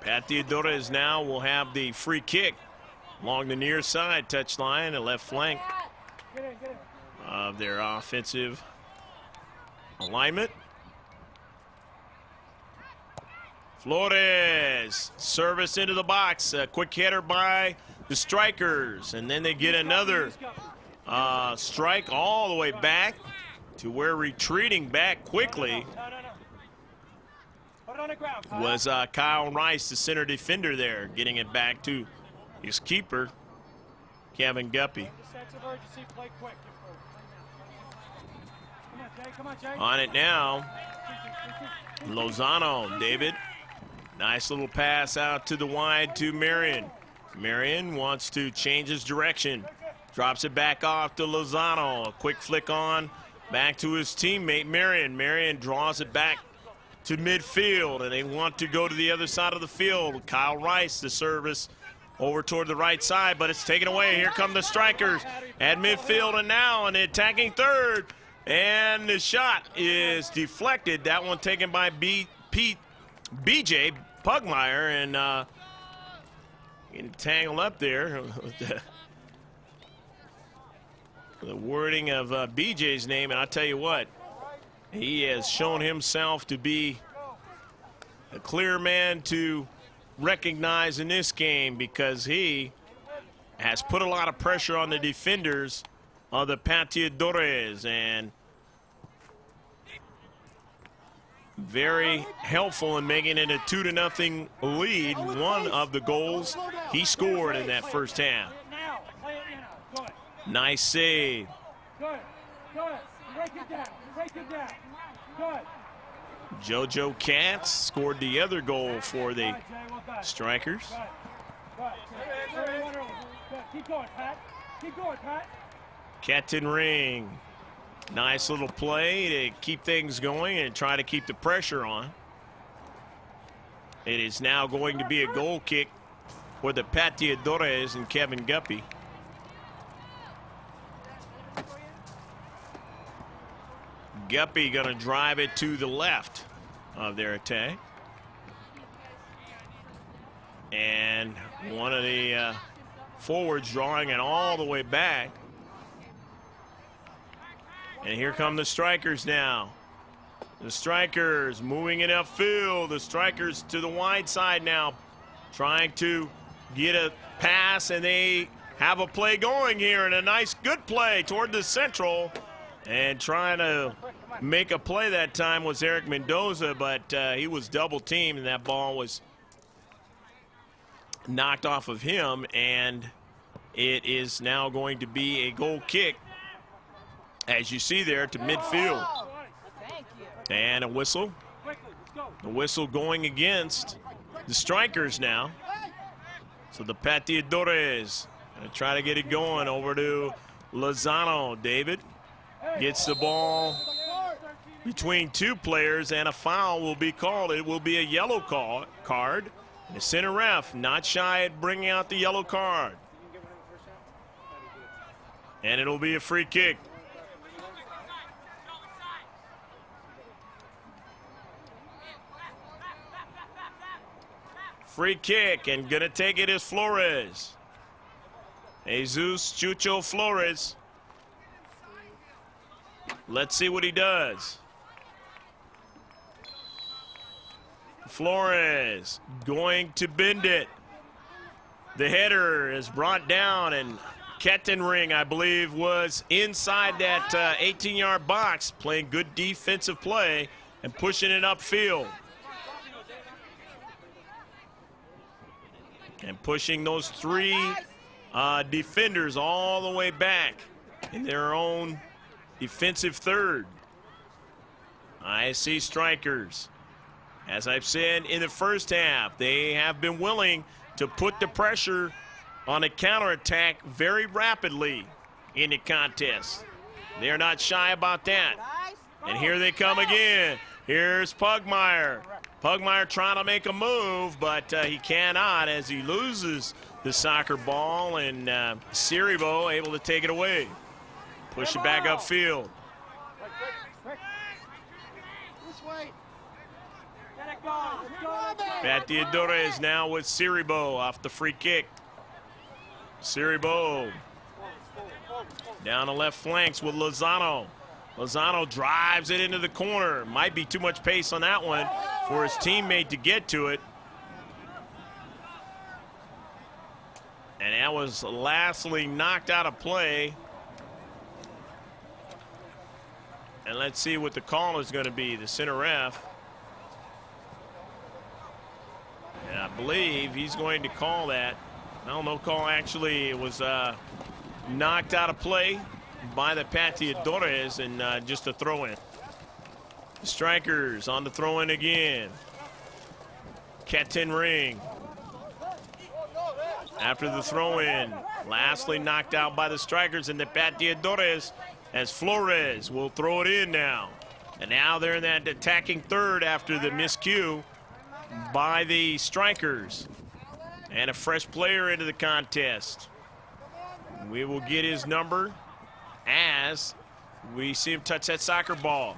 Pateadores now will have the free kick along the near side touchline and left flank of their offensive alignment. Flores, service into the box, a quick header by the strikers, and then they get another strike all the way back to where retreating back quickly was Kyle Rice, the center defender there, getting it back to his keeper, Kevin Guppy. On it now, Lozano, David. Nice little pass out to the wide to Marion. Marion wants to change his direction. Drops it back off to Lozano. A quick flick on back to his teammate Marion. Marion draws it back to midfield, and they want to go to the other side of the field. Kyle Rice, the service over toward the right side, but it's taken away. Here come the strikers at midfield, and now an attacking third. And the shot is deflected. That one taken by BJ Pugmire, and getting tangled up there. The wording of BJ's name, and I'll tell you what, he has shown himself to be a clear man to recognize in this game, because he has put a lot of pressure on the defenders of the Pateadores, and very helpful in making it a 2-0 lead. One of the goals he scored in that first half. Nice save. JoJo Katz scored the other goal for the strikers. Captain Ring. Nice little play to keep things going and try to keep the pressure on. It is now going to be a goal kick for the Pateadores and Kevin Guppy. Guppy going to drive it to the left of their attack. And one of the forwards drawing it all the way back. And here come the strikers now. The strikers moving it upfield. The strikers to the wide side now, trying to get a pass, and they have a play going here, and a nice good play toward the central. And trying to make a play that time was Eric Mendoza, but he was double teamed, and that ball was knocked off of him, and it is now going to be a goal kick, as you see there, to midfield. And a whistle. The whistle going against the strikers now. So the Pateadores going to try to get it going over to Lozano. David gets the ball between two players, and a foul will be called. It will be a yellow card The center ref not shy at bringing out the yellow card. And it'll be a free kick. Free kick, and gonna take it is Flores. Jesus Chucho Flores. Let's see what he does. Flores going to bend it. The header is brought down, and Kettenring, I believe, was inside that 18-yard box, playing good defensive play and pushing it upfield. And pushing those three defenders all the way back in their own defensive third. ISC Strikers, as I've said in the first half, they have been willing to put the pressure on a counterattack very rapidly in the contest. They're not shy about that. And here they come again. Here's Pugmire. Pugmire trying to make a move, but he cannot as he loses the soccer ball, and Siribo able to take it away. Push it back upfield. Pateadores now with Siribo off the free kick. Siribo down the left flanks with Lozano. Lozano drives it into the corner. Might be too much pace on that one for his teammate to get to it. And that was lastly knocked out of play. And let's see what the call is going to be, the center ref. And I believe he's going to call that. No, no call actually. It was knocked out of play by the Pateadores, and just a throw-in. The Strikers on the throw-in again. Kettenring. After the throw-in, lastly knocked out by the Strikers and the Pateadores, as Flores will throw it in now. And now they're in that attacking third after the miscue by the Strikers. And a fresh player into the contest. We will get his number as we see him touch that soccer ball.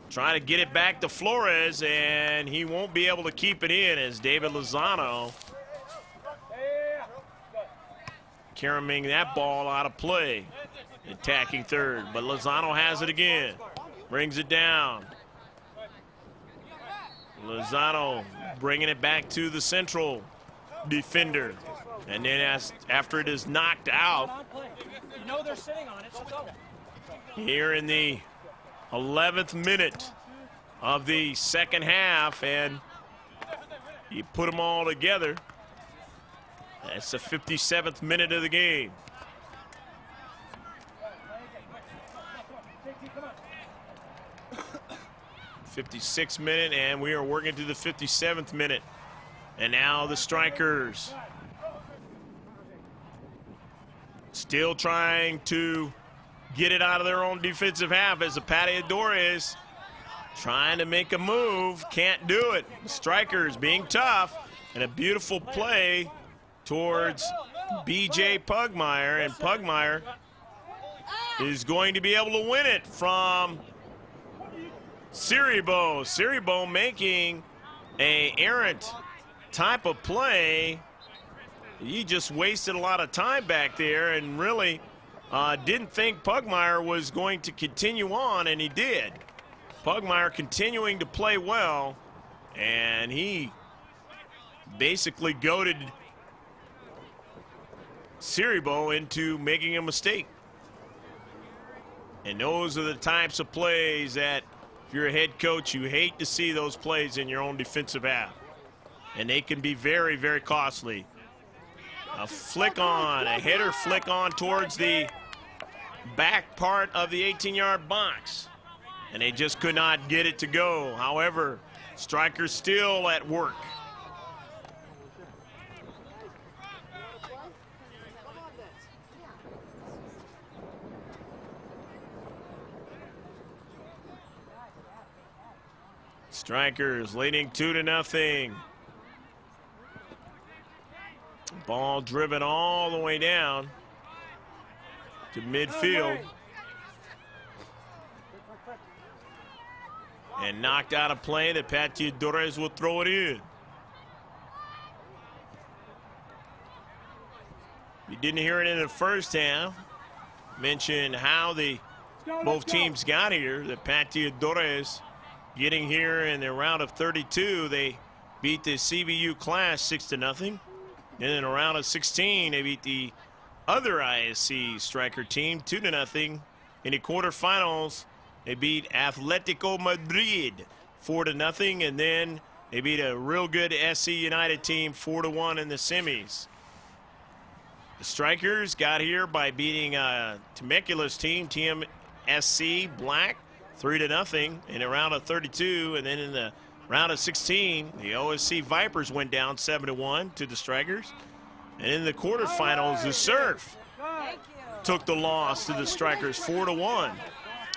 Trying to get it back to Flores, and he won't be able to keep it in as David Lozano carrying that ball out of play. Attacking third, but Lozano has it again. Brings it down. Lozano bringing it back to the central defender. And then after it is knocked out, they're sitting on it, so go. Here in the 11th minute of the second half, and you put them all together. That's the 57th minute of the game. 56th minute, and we are working to the 57th minute. And now the Strikers still trying to get it out of their own defensive half as the Pateadores trying to make a move, can't do it. The Strikers being tough, and a beautiful play towards BJ Pugmire, and Pugmire is going to be able to win it from Siribo. Siribo making a errant type of play. He just wasted a lot of time back there and really didn't think Pugmire was going to continue on, and he did. Pugmire continuing to play well, and he basically goaded Siribo into making a mistake. And those are the types of plays that, if you're a head coach, you hate to see those plays in your own defensive half. And they can be very, very costly. A flick on, a header flick on towards the back part of the 18-yard box. And they just could not get it to go. However, Strikers still at work. Strikers leading 2-0. Ball driven all the way down to midfield. And knocked out of play that Pateadores will throw it in. You didn't hear it in the first half. Mentioned how both teams got here. The Pateadores getting here in the round of 32. They beat the CBU class 6-0. And in a round of 16, they beat the other ISC striker team 2-0. In the quarterfinals, they beat Atletico Madrid 4-0. And then they beat a real good SC United team 4-1 in the semis. The Strikers got here by beating Temecula's team, TMSC Black, 3-0 in a round of 32. And then in the round of 16, the OSC Vipers went down 7-1 to the Strikers. And in the quarterfinals, the Surf took the loss to the Strikers 4-1.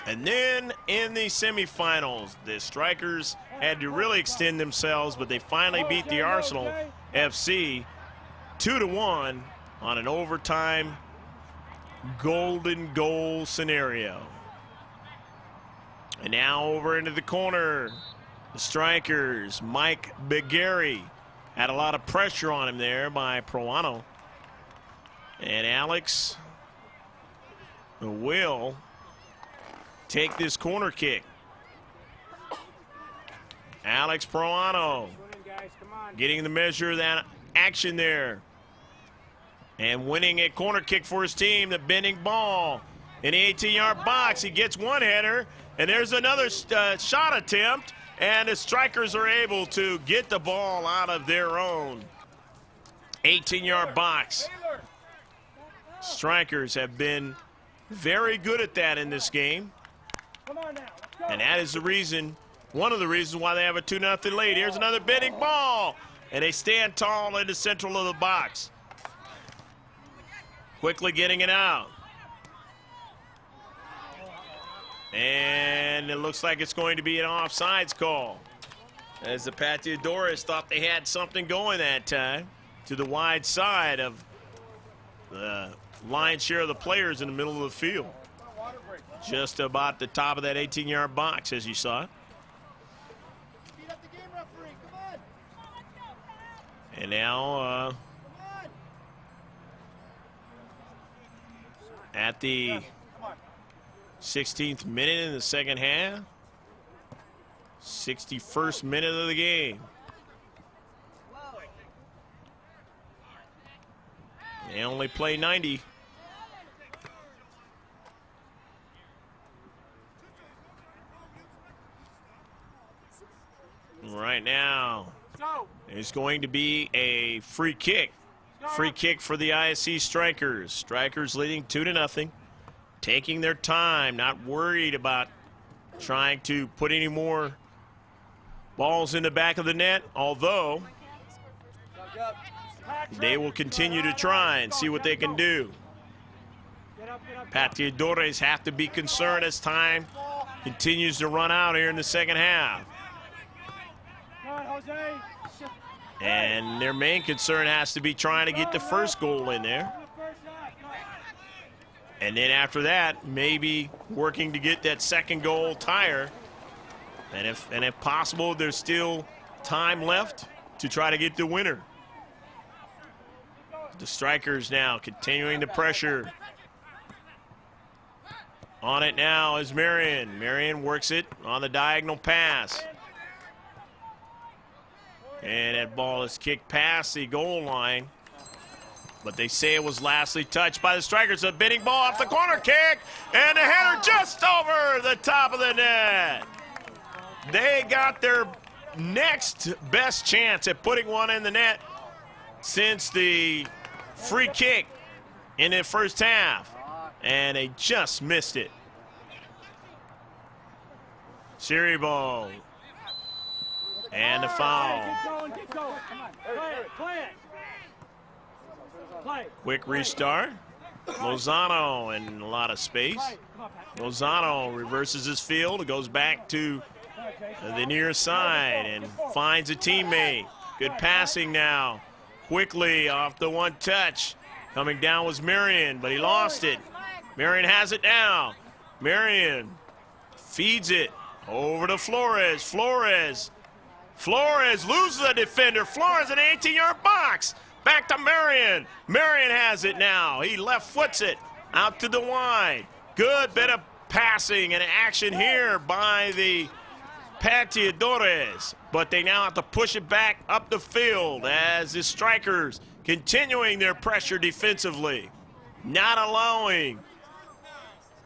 And then in the semifinals, the Strikers had to really extend themselves, but they finally beat the Arsenal FC 2-1 on an overtime golden goal scenario. And now over into the corner, the Strikers, Mike Begary, had a lot of pressure on him there by Proano. And Alex will take this corner kick. Alex Proano getting the measure of that action there. And winning a corner kick for his team, the bending ball in the 18-yard box. He gets one header, and there's another shot attempt, and the Strikers are able to get the ball out of their own 18-yard box. Strikers have been very good at that in this game. And that is the reason, one of the reasons why they have a 2-0 lead. Here's another bending ball, and they stand tall in the central of the box. Quickly getting it out. And it looks like it's going to be an offsides call, as the Pateadores thought they had something going that time to the wide side of the lion's share of the players in the middle of the field. Just about the top of that 18-yard box, as you saw it. And now at the 16th minute in the second half, 61st minute of the game. They only play 90. Right now, there's going to be a free kick. Free kick for the ISC Strikers. Strikers leading 2-0. Taking their time, not worried about trying to put any more balls in the back of the net, although they will continue to try and see what they can do. Pateadores have to be concerned as time continues to run out here in the second half. And their main concern has to be trying to get the first goal in there. And then after that, maybe working to get that second goal tire. And if possible, there's still time left to try to get the winner. The Strikers now continuing the pressure. On it now is Marion. Marion works it on the diagonal pass. And that ball is kicked past the goal line. But they say it was lastly touched by the Strikers. A bending ball off the corner kick. And the header just over the top of the net. They got their next best chance at putting one in the net since the free kick in the first half. And they just missed it. Siribo. And the foul. Quick restart. Lozano in a lot of space. Lozano reverses his field. It goes back to the near side and finds a teammate. Good passing now quickly off the one touch. Coming down was Marion, but he lost it. Marion has it now. Marion feeds it over to Flores. Flores loses a defender. Flores in the 18-yard box. Back to Marion. Marion has it now. He left foots it out to the wide. Good bit of passing and action here by the Pateadores. But they now have to push it back up the field as the Strikers continuing their pressure defensively. Not allowing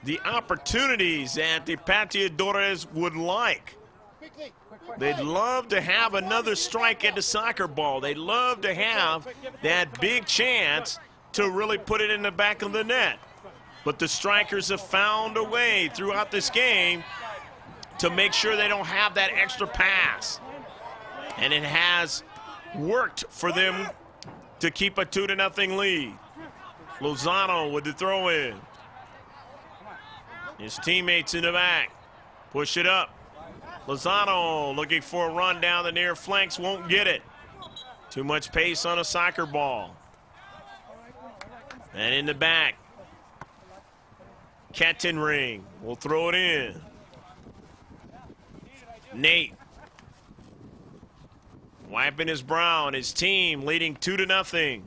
the opportunities that the Pateadores would like. They'd love to have another strike at the soccer ball. They'd love to have that big chance to really put it in the back of the net. But the Strikers have found a way throughout this game to make sure they don't have that extra pass. And it has worked for them to keep a 2-0 lead. Lozano with the throw in. His teammates in the back. Push it up. Lozano looking for a run down the near flanks, won't get it. Too much pace on a soccer ball. And in the back, Kettenring will throw it in. Nate wiping his brow, his team leading 2-0.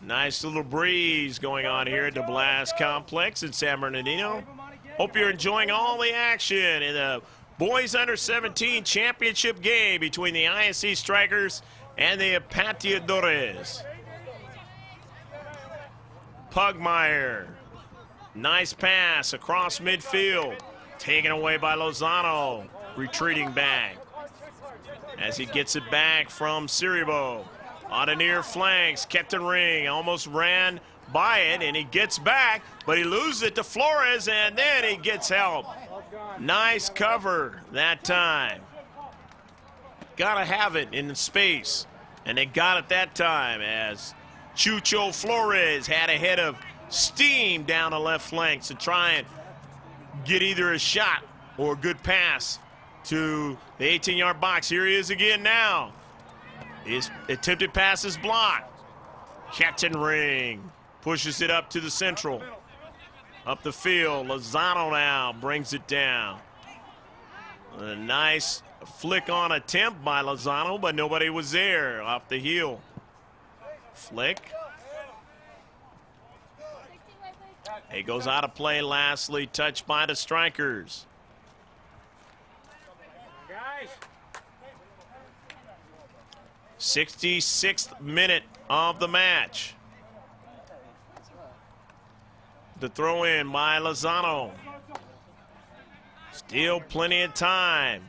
Nice little breeze going on here at the Blast Complex in San Bernardino. Hope you're enjoying all the action in the Boys Under 17 Championship game between the ISC Strikers and the Pateadores. Pugmire. Nice pass across midfield. Taken away by Lozano. Retreating back as he gets it back from Ciribo. On the near flanks, Kettenring almost ran by it, and he gets back, but he loses it to Flores, and then he gets help. Nice cover that time. Gotta have it in the space, and they got it that time as Chucho Flores had a head of steam down the left flank to try and get either a shot or a good pass to the 18-yard box. Here he is again now. His attempted pass is blocked. Kettenring pushes it up to the central. Up the field, Lozano now brings it down. A nice flick on attempt by Lozano, but nobody was there off the heel. Flick. It goes out of play, lastly touched by the Strikers. 66th minute of the match. The throw in by Lozano. Still plenty of time.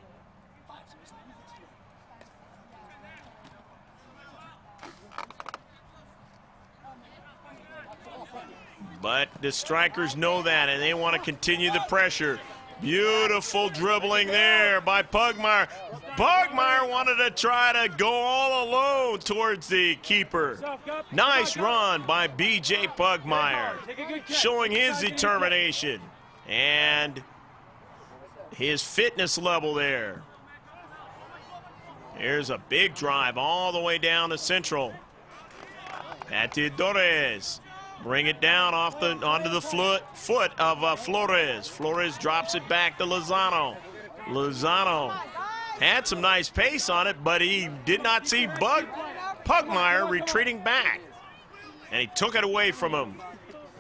But the Strikers know that, and they want to continue the pressure. Beautiful dribbling there by Pugmire. Pugmire wanted to try to go all alone towards the keeper. Nice run by B.J. Pugmire, showing his determination and his fitness level there. Here's a big drive all the way down to central. Pateadores bring it down onto the foot of Flores. Flores drops it back to Lozano. Lozano had some nice pace on it, but he did not see Pugmire retreating back. And he took it away from him.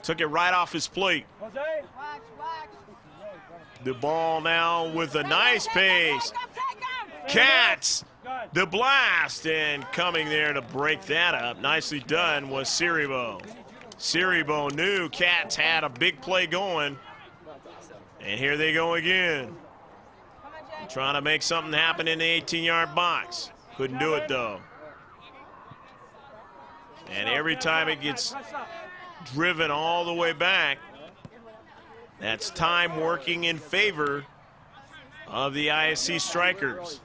Took it right off his plate. The ball now with a nice pace. Cats, the blast, and coming there to break that up. Nicely done was Ciribo. Ciribo knew Cats had a big play going. And here they go again. Trying to make something happen in the 18-yard box. Couldn't do it, though. And every time it gets driven all the way back, that's time working in favor of the ISC Strikers.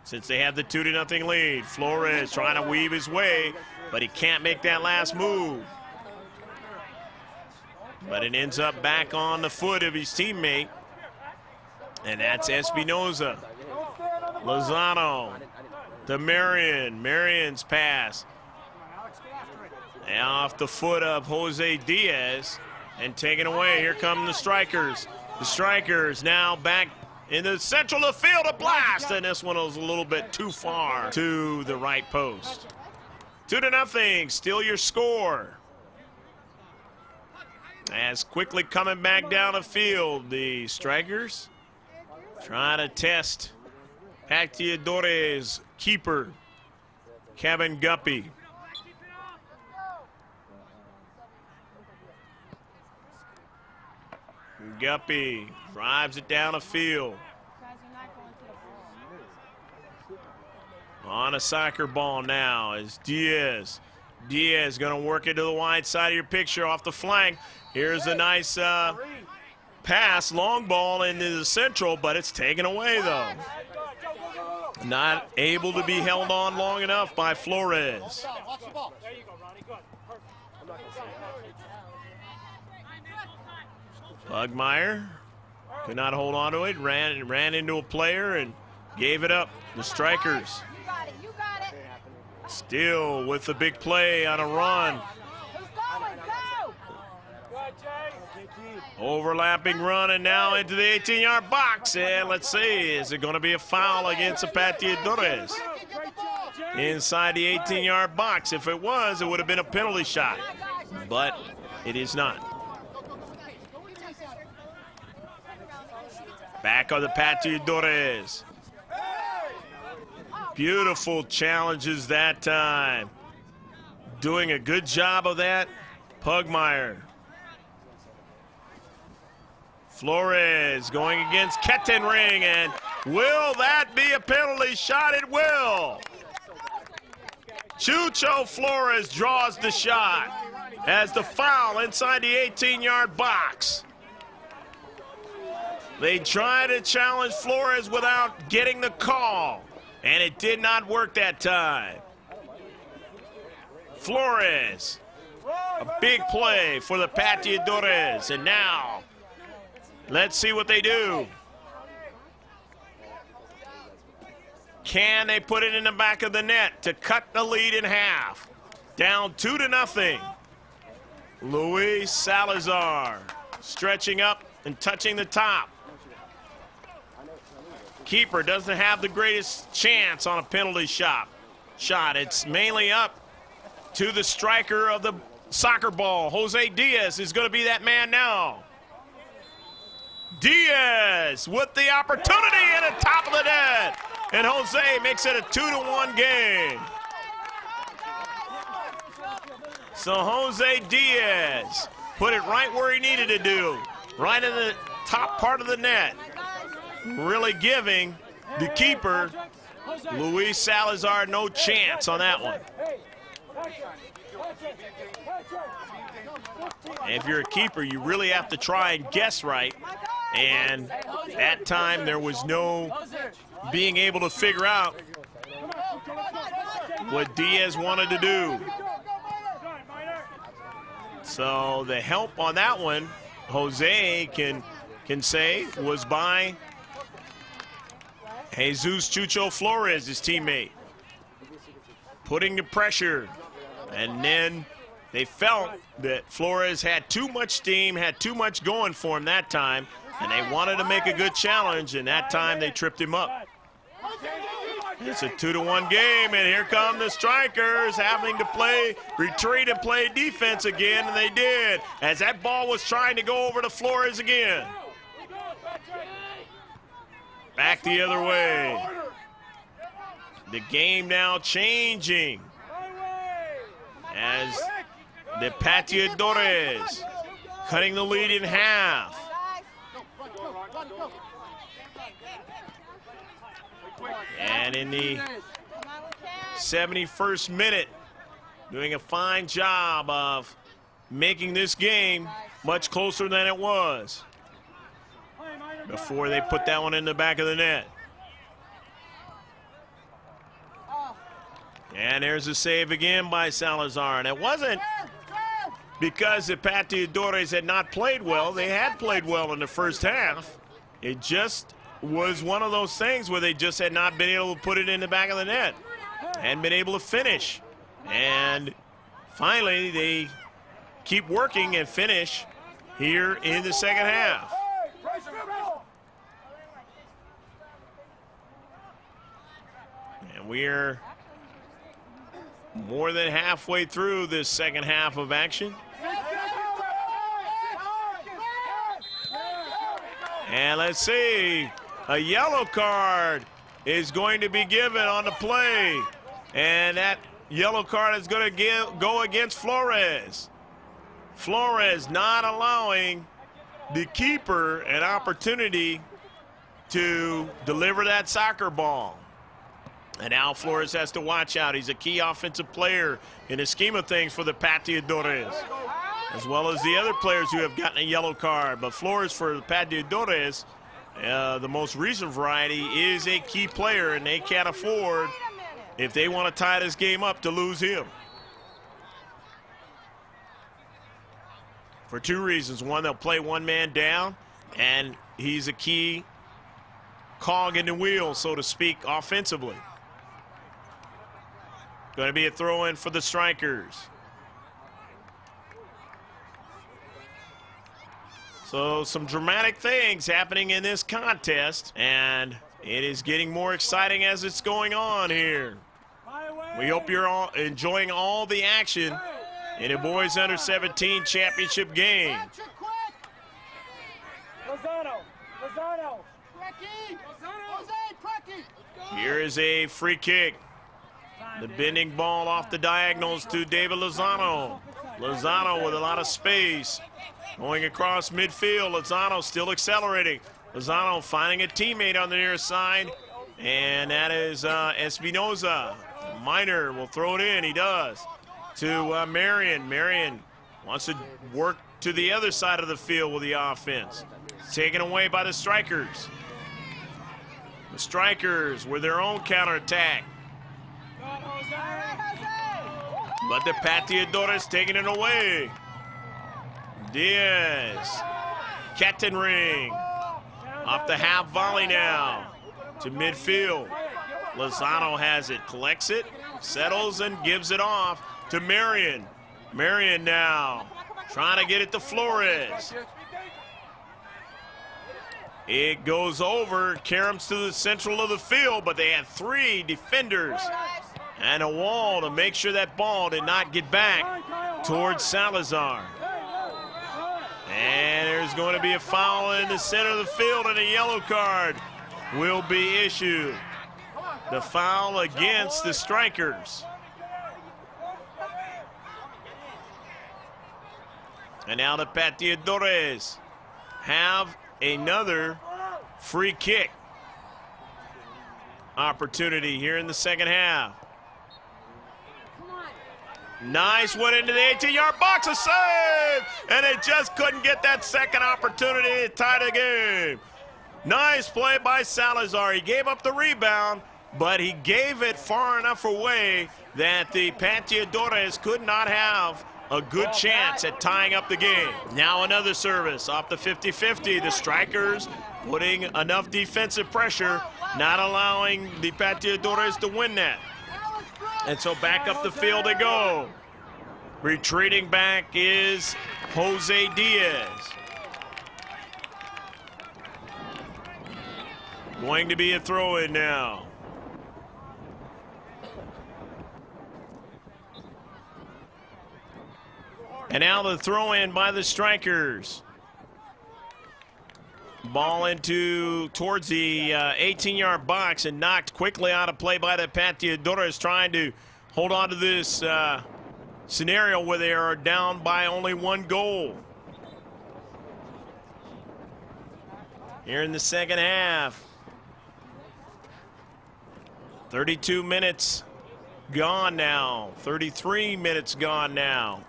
Since they have the 2-0 lead, Flores trying to weave his way, but he can't make that last move. But it ends up back on the foot of his teammate And that's Espinoza. Lozano to Marion. Marion's pass. And off the foot of Jose Diaz and taken away. Here come the Strikers. The Strikers now back in the central of the field, a blast, and this one was a little bit too far to the right post. 2-0, still your score. As quickly coming back down the field, the Strikers trying to test Pateadores keeper, Kevin Guppy. Guppy drives it down the field. On a soccer ball now is Diaz. Diaz going to work it to the wide side of your picture off the flank. Here's a nice pass, long ball into the central, but it's taken away though. Not able to be held on long enough by Flores. Pugmire could not hold on to it, ran into a player and gave it up. The Strikers still with the big play on a run. Overlapping run and now into the 18-yard box. And let's see, is it going to be a foul against the Pateadores? Inside the 18-yard box. If it was, it would have been a penalty shot, but it is not. Back on the Pateadores. Beautiful challenges that time. Doing a good job of that, Pugmire. Flores going against Kettenring, and will that be a penalty shot? It will. Chucho Flores draws the shot as the foul inside the 18-yard box. They try to challenge Flores without getting the call, and it did not work that time. Flores, a big play for the Pateadores, and now let's see what they do. Can they put it in the back of the net to cut the lead in half? Down 2-0. Luis Salazar stretching up and touching the top. Keeper doesn't have the greatest chance on a penalty shot. It's mainly up to the striker of the soccer ball. Jose Diaz is going to be that man now. Diaz with the opportunity at the top of the net. And Jose makes it a 2-1 game. So Jose Diaz put it right where he needed to do, right in the top part of the net. Really giving the keeper, Luis Salazar, no chance on that one. And if you're a keeper, you really have to try and guess right. And that time there was no being able to figure out what Diaz wanted to do. So the help on that one, Jose can say, was by Jesus Chucho Flores, his teammate, putting the pressure. And then they felt that Flores had too much steam, had too much going for him that time, and they wanted to make a good challenge, and that time they tripped him up. It's a 2-1 game, and here come the Strikers having to retreat and play defense again, and they did, as that ball was trying to go over to Flores again. Back the other way. The game now changing as the Pateadores cutting the lead in half. And in the 71st minute, doing a fine job of making this game much closer than it was before they put that one in the back of the net. And there's a save again by Salazar. And it wasn't because the Pateadores had not played well. They had played well in the first half. It just was one of those things where they just had not been able to put it in the back of the net. Hadn't been able to finish. And finally, they keep working and finish here in the second half. And we're more than halfway through this second half of action. And let's see, a yellow card is going to be given on the play. And that yellow card is going to go against Flores. Flores not allowing the keeper an opportunity to deliver that soccer ball. And now Flores has to watch out. He's a key offensive player in the scheme of things for the Pateadores, as well as the other players who have gotten a yellow card. But Flores for the Pateadores, the most recent variety, is a key player, and they can't afford, if they want to tie this game up, to lose him. For two reasons. One, they'll play one man down, and he's a key cog in the wheel, so to speak, offensively. Going to be a throw-in for the Strikers. So some dramatic things happening in this contest, and it is getting more exciting as it's going on here. We hope you're all enjoying all the action in a boys under 17 championship game. Here is a free kick. The bending ball off the diagonals to David Lozano. Lozano with a lot of space. Going across midfield, Lozano still accelerating. Lozano finding a teammate on the near side, and that is Espinoza. Miner will throw it in, he does, to Marion. Marion wants to work to the other side of the field with the offense. It's taken away by the Strikers. The Strikers with their own counterattack. But the Pateadores taking it away. Diaz, Kettenring, off the half volley now to midfield. Lozano has it, collects it, settles and gives it off to Marion. Marion now trying to get it to Flores. It goes over, caroms to the central of the field, but they had three defenders and a wall to make sure that ball did not get back towards Salazar. And there's going to be a foul in the center of the field, and a yellow card will be issued. The foul against the Strikers. And now the Pateadores have another free kick opportunity here in the second half. Nice one into the 18-yard box, a save! And they just couldn't get that second opportunity to tie the game. Nice play by Salazar. He gave up the rebound, but he gave it far enough away that the Pateadores could not have a good chance at tying up the game. Now another service off the 50-50. The Strikers putting enough defensive pressure, not allowing the Pateadores to win that. And so back up the field they go. Retreating back is Jose Diaz. Going to be a throw-in now. And now the throw-in by the Strikers. Ball towards the 18-yard box and knocked quickly out of play by the Pateadores, trying to hold on to this scenario where they are down by only one goal. Here in the second half. 32 minutes gone now. 33 minutes gone now.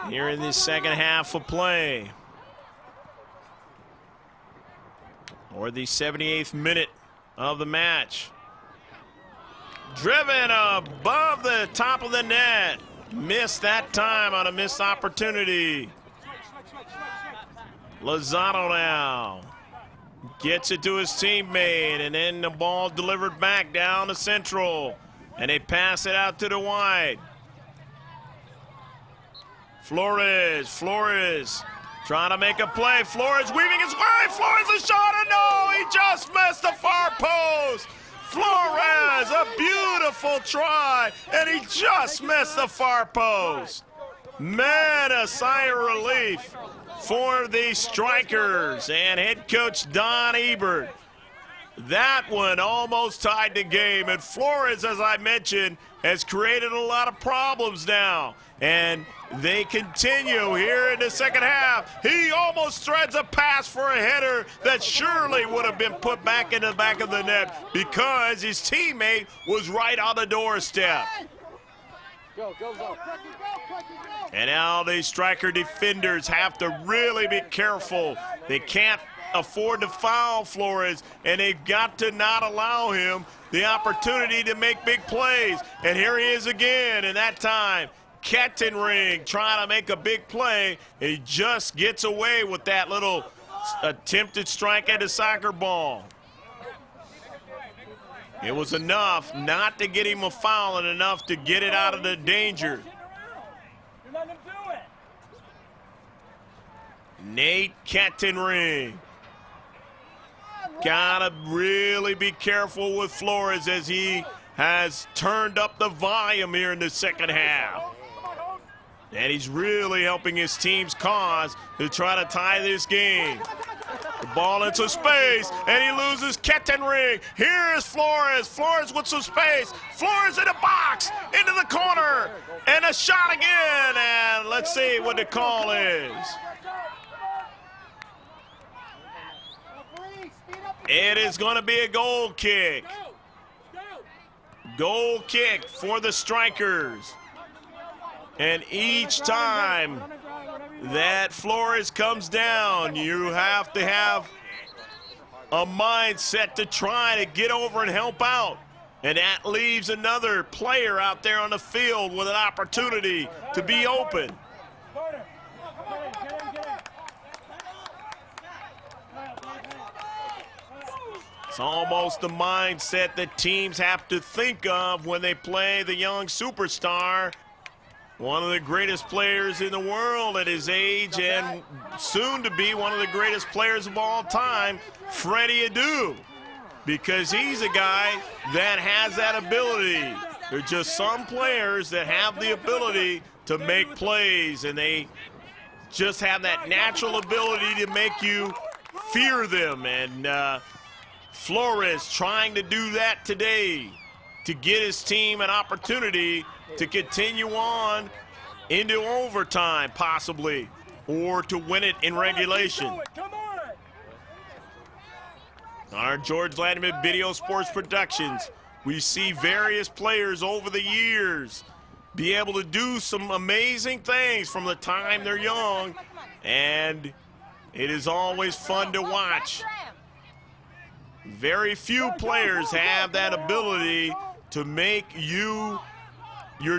Here in the second half of play. Or the 78th minute of the match. Driven above the top of the net. Missed that time on a missed opportunity. Lozano now. Gets it to his teammate, and then the ball delivered back down to Central. And they pass it out to the wide. Flores trying to make a play. Flores weaving his way. Flores a shot, and no, he just missed the far post. Flores, a beautiful try, and he just missed the far post. Man, a sigh of relief for the Strikers and head coach Don Ebert. That one almost tied the game, and Flores, as I mentioned, has created a lot of problems now. And they continue here in the second half. He almost threads a pass for a header that surely would have been put back in the back of the net because his teammate was right on the doorstep. And now the Striker defenders have to really be careful. They can't afford to foul Flores, and they've got to not allow him the opportunity to make big plays. And here he is again, and that time, Kettenring trying to make a big play. He just gets away with that little attempted strike at the soccer ball. It was enough not to get him a foul and enough to get it out of the danger. Nate Kettenring. Gotta really be careful with Flores as he has turned up the volume here in the second half. And he's really helping his team's cause to try to tie this game. The ball into space, and he loses Kettenring. Here is Flores. Flores with some space. Flores in the box, into the corner, and a shot again. And let's see what the call is. It is going to be a goal kick. Goal kick for the Strikers. And each time that Flores comes down, you have to have a mindset to try to get over and help out. And that leaves another player out there on the field with an opportunity to be open. It's almost the mindset that teams have to think of when they play the young superstar. One of the greatest players in the world at his age and soon to be one of the greatest players of all time, Freddie Adu, because he's a guy that has that ability. There are just some players that have the ability to make plays, and they just have that natural ability to make you fear them. And Flores trying to do that today to get his team an opportunity to continue on into overtime, possibly, or to win it in regulation. Our George Vladimir Video Sports Productions, we see various players over the years be able to do some amazing things from the time they're young, and it is always fun to watch. Very few players have that ability to make your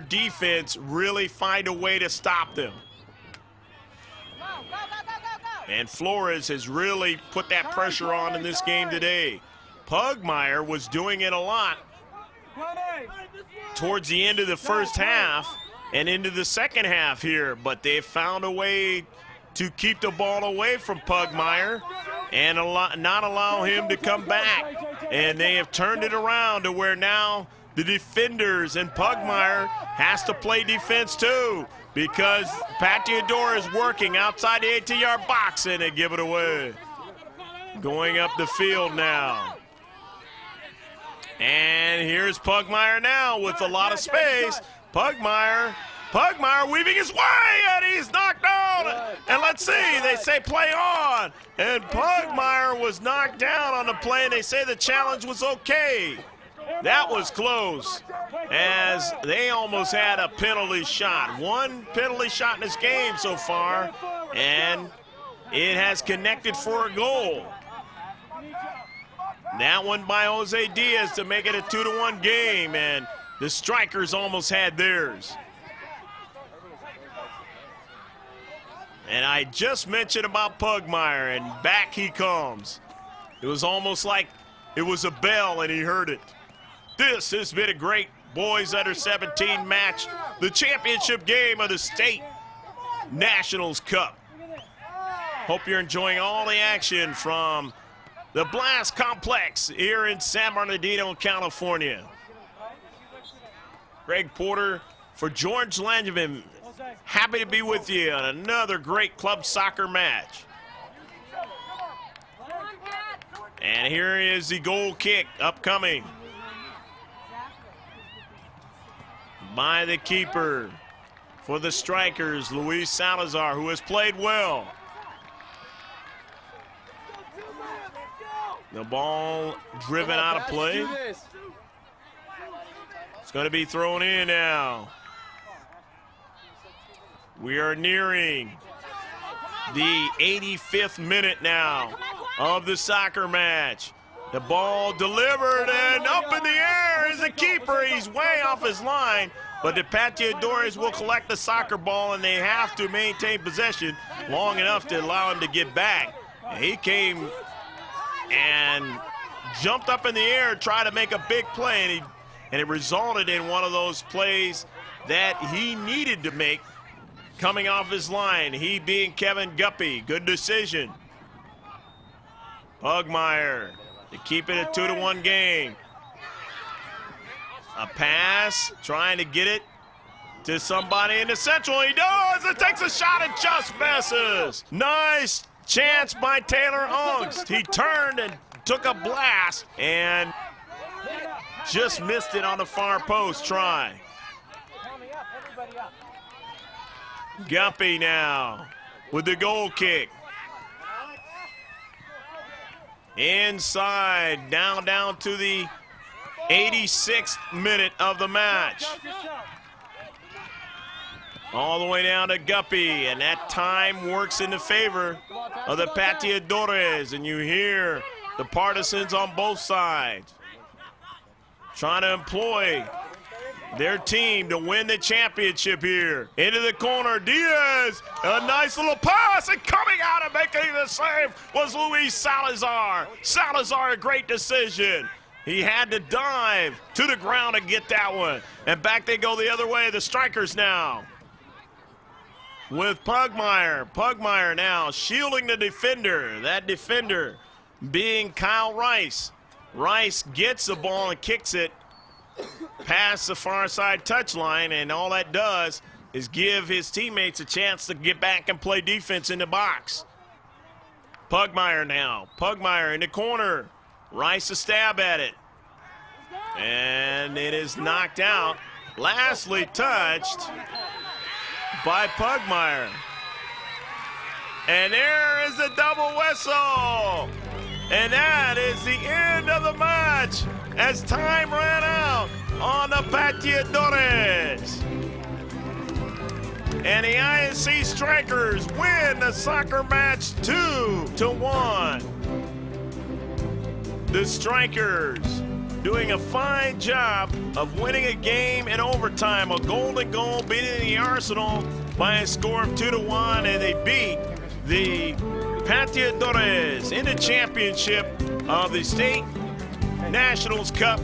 defense really find a way to stop them. And Flores has really put that pressure on in this game today. Pugmire was doing it a lot towards the end of the first half and into the second half here, but they've found a way to keep the ball away from Pugmire and not allow him to come back. And they have turned it around to where now the defenders and Pugmire has to play defense too, because Pateadores is working outside the 18-yard box, and they give it away. Going up the field now. And here's Pugmire now with a lot of space. Pugmire weaving his way, and he's knocked out. And let's see, they say play on. And Pugmire was knocked down on the play, and they say the challenge was okay. That was close, as they almost had a penalty shot. One penalty shot in this game so far, and it has connected for a goal. That one by Jose Diaz to make it a 2-1 game, and the Strikers almost had theirs. And I just mentioned about Pugmire, and back he comes. It was almost like it was a bell and he heard it. This has been a great boys under 17 match, the championship game of the State Nationals Cup. Hope you're enjoying all the action from the Blast Complex here in San Bernardino, California. Greg Porter for George Langevin. Happy to be with you on another great club soccer match. And here is the goal kick upcoming by the keeper for the Strikers, Luis Salazar, who has played well. The ball driven out of play. It's going to be thrown in now. We are nearing the 85th minute now of the soccer match. The ball delivered and up in the air is the keeper. He's way off his line, but the Pateadores will collect the soccer ball and they have to maintain possession long enough to allow him to get back. He came and jumped up in the air, tried to make a big play, and it resulted in one of those plays that he needed to make coming off his line, he being Kevin Guppy. Good decision. Pugmire to keep it a 2-1 game. A pass, trying to get it to somebody in the central. He does. It takes a shot and just misses. Nice chance by Taylor Ungst. He turned and took a blast and just missed it on the far post try. Guppy now with the goal kick. Inside, down to the 86th minute of the match. All the way down to Guppy, and that time works in the favor of the Pateadores, and you hear the partisans on both sides trying to employ their team to win the championship here. Into the corner, Diaz, a nice little pass, and coming out and making the save was Luis Salazar. Salazar, a great decision. He had to dive to the ground and get that one. And back they go the other way, the Strikers now with Pugmire. Pugmire now shielding the defender. That defender being Kyle Rice. Rice gets the ball and kicks it past the far side touchline, and all that does is give his teammates a chance to get back and play defense in the box. Pugmire now. Pugmire in the corner. Rice a stab at it. And it is knocked out. Lastly touched by Pugmire. And there is the double whistle. And that is the end of the match as time ran out on the Pateadores. And the INC Strikers win the soccer match 2-1. The Strikers doing a fine job of winning a game in overtime. A golden goal beating the Arsenal by a score of 2-1, and they beat the Pateadores in the championship of the State Nationals Cup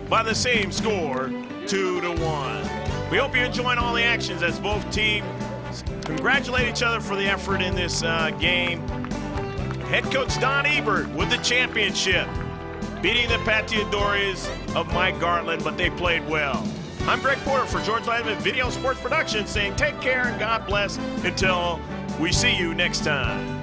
by the same score, 2-1. We hope you're enjoying all the actions as both teams congratulate each other for the effort in this game. Head coach Don Ebert with the championship, beating the Pateadores of Mike Gartland, but they played well. I'm Greg Porter for George Langevin Video Sports Productions saying take care and God bless until we see you next time.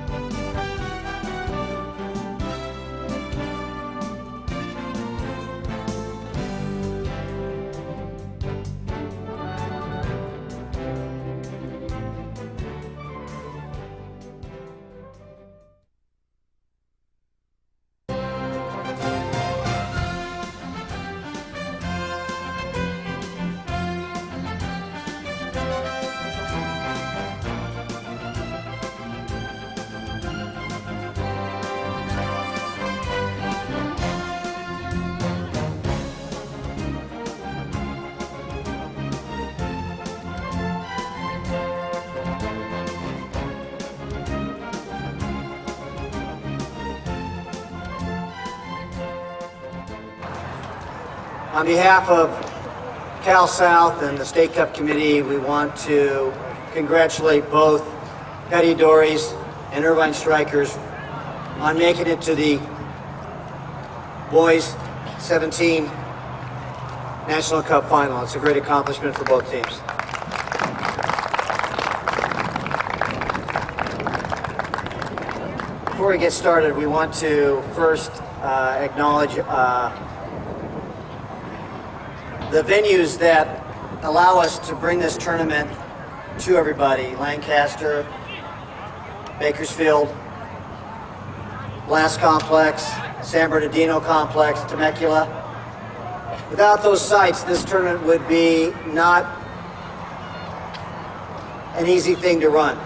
On behalf of Cal South and the State Cup Committee, we want to congratulate both Pateadores and Irvine Strikers on making it to the Boys 17 National Cup Final. It's a great accomplishment for both teams. Before we get started, we want to first acknowledge the venues that allow us to bring this tournament to everybody. Lancaster, Bakersfield, Blast Complex, San Bernardino Complex, Temecula. Without those sites, this tournament would be not an easy thing to run.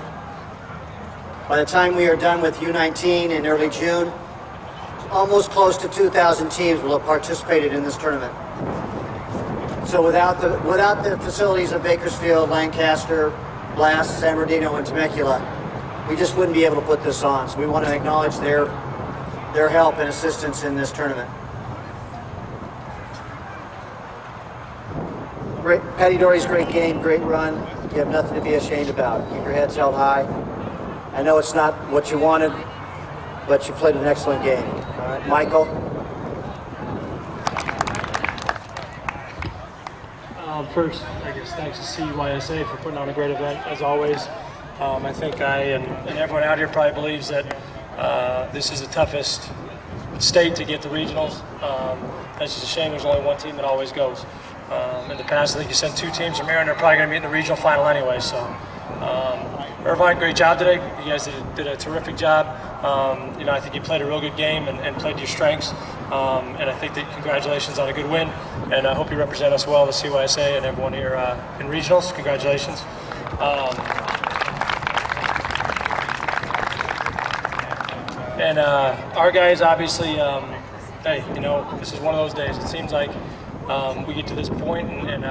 By the time we are done with U19 in early June, almost close to 2,000 teams will have participated in this tournament. So without the facilities of Bakersfield, Lancaster, Blast, San Bernardino, and Temecula, we just wouldn't be able to put this on. So we want to acknowledge their help and assistance in this tournament. Great, Pateadores, great game, great run. You have nothing to be ashamed about. Keep your heads held high. I know it's not what you wanted, but you played an excellent game. All right, Michael? First, I guess thanks to CUYSA for putting on a great event, as always. I think I and everyone out here probably believes that this is the toughest state to get to regionals. That's just a shame there's only one team that always goes. In the past, I think you sent 2 teams from here, and they're probably going to be in the regional final anyway. So, Irvine, great job today. You guys did a terrific job. I think you played a real good game and played to your strengths. And I think that congratulations on a good win. And I hope you represent us well, the CYSA and everyone here in regionals. Congratulations. And our guys, obviously, hey, this is one of those days. It seems like we get to this point and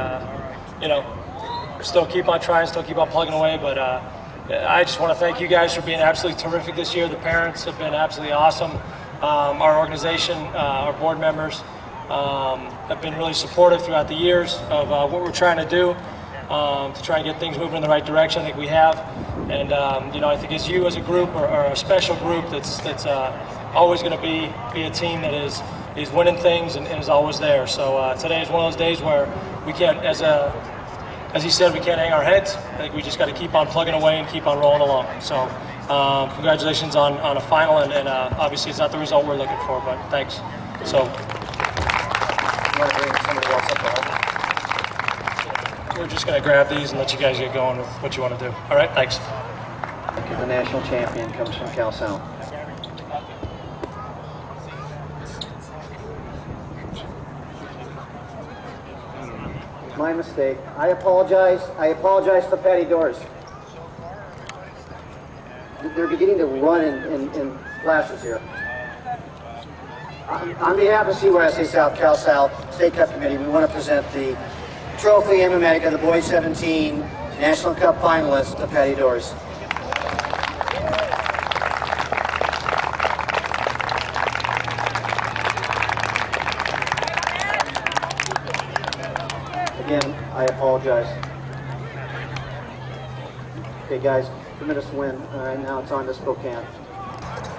still keep on trying, still keep on plugging away. But I just want to thank you guys for being absolutely terrific this year. The parents have been absolutely awesome. Our organization, our board members have been really supportive throughout the years of what we're trying to do to try and get things moving in the right direction. I think we have. And, I think as you as a group or a special group that's always going to be a team that is winning things and is always there. So today is one of those days where we can't, as he said, we can't hang our heads. I think we just got to keep on plugging away and keep on rolling along. So congratulations on a final, and obviously it's not the result we're looking for, but thanks. So. You want to bring somebody else up there? We're just going to grab these and let you guys get going with what you want to do. All right, thanks. The national champion comes from Cal South. My mistake. I apologize. I apologize to Pateadores. They're beginning to run in flashes here. On behalf of CYSA South, Cal South State Cup Committee, we want to present the trophy emblematic of the Boys 17 National Cup finalists to Pateadores. Again, I apologize. Okay, guys, tremendous win. All right, now it's on to Spokane.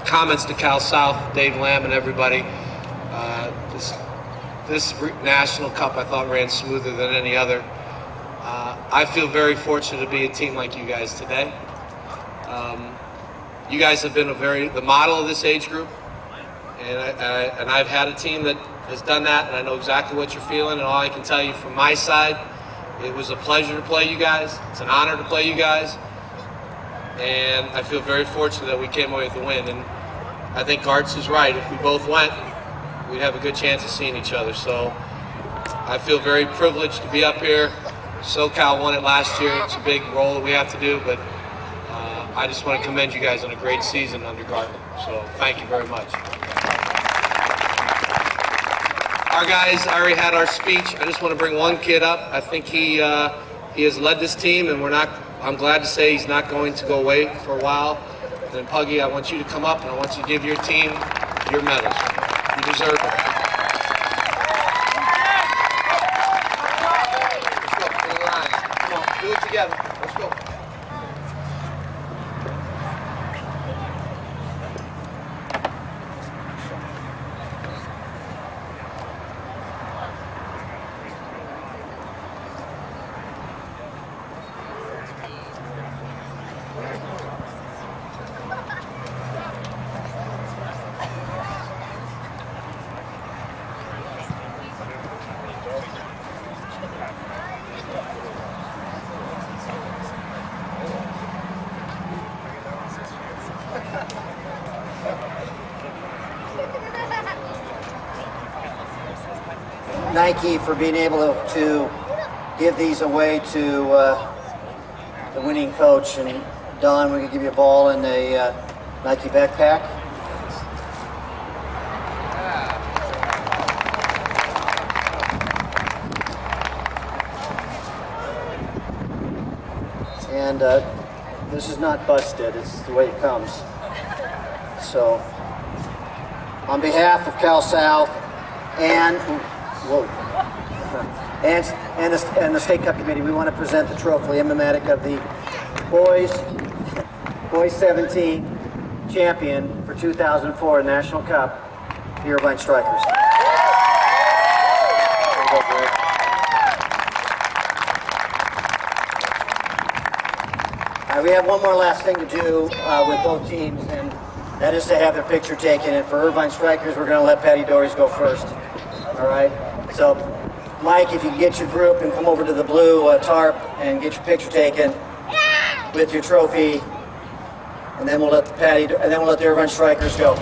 Comments to Cal South, Dave Lamb and everybody. This National Cup I thought ran smoother than any other. I feel very fortunate to be a team like you guys today. You guys have been the model of this age group, and I've had a team that has done that, and I know exactly what you're feeling. And all I can tell you from my side, it was a pleasure to play you guys. It's an honor to play you guys, and I feel very fortunate that we came away with the win. And I think Arts is right. If we both went, we'd have a good chance of seeing each other. So I feel very privileged to be up here. SoCal won it last year. It's a big role that we have to do, but I just want to commend you guys on a great season under Gartner. So thank you very much. Our guys already had our speech. I just want to bring one kid up. I think he has led this team, and I'm glad to say he's not going to go away for a while. And then Puggy, I want you to come up, and I want you to give your team your medals. You deserve it. Do it together. Let's go. Nike for being able to give these away to the winning coach. And Don, we're going to give you a ball and a Nike backpack. And this is not busted, it's the way it comes. So, on behalf of Cal South and the State Cup Committee, we want to present the trophy emblematic of the boys 17 champion for 2004 National Cup, the Irvine Strikers. There you go, Greg. We have one more last thing to do with both teams, and that is to have their picture taken. And for Irvine Strikers, we're going to let Pateadores go first. All right? So, Mike, if you can get your group and come over to the blue tarp and get your picture taken with your trophy, and then we'll let the Irvine Strikers go.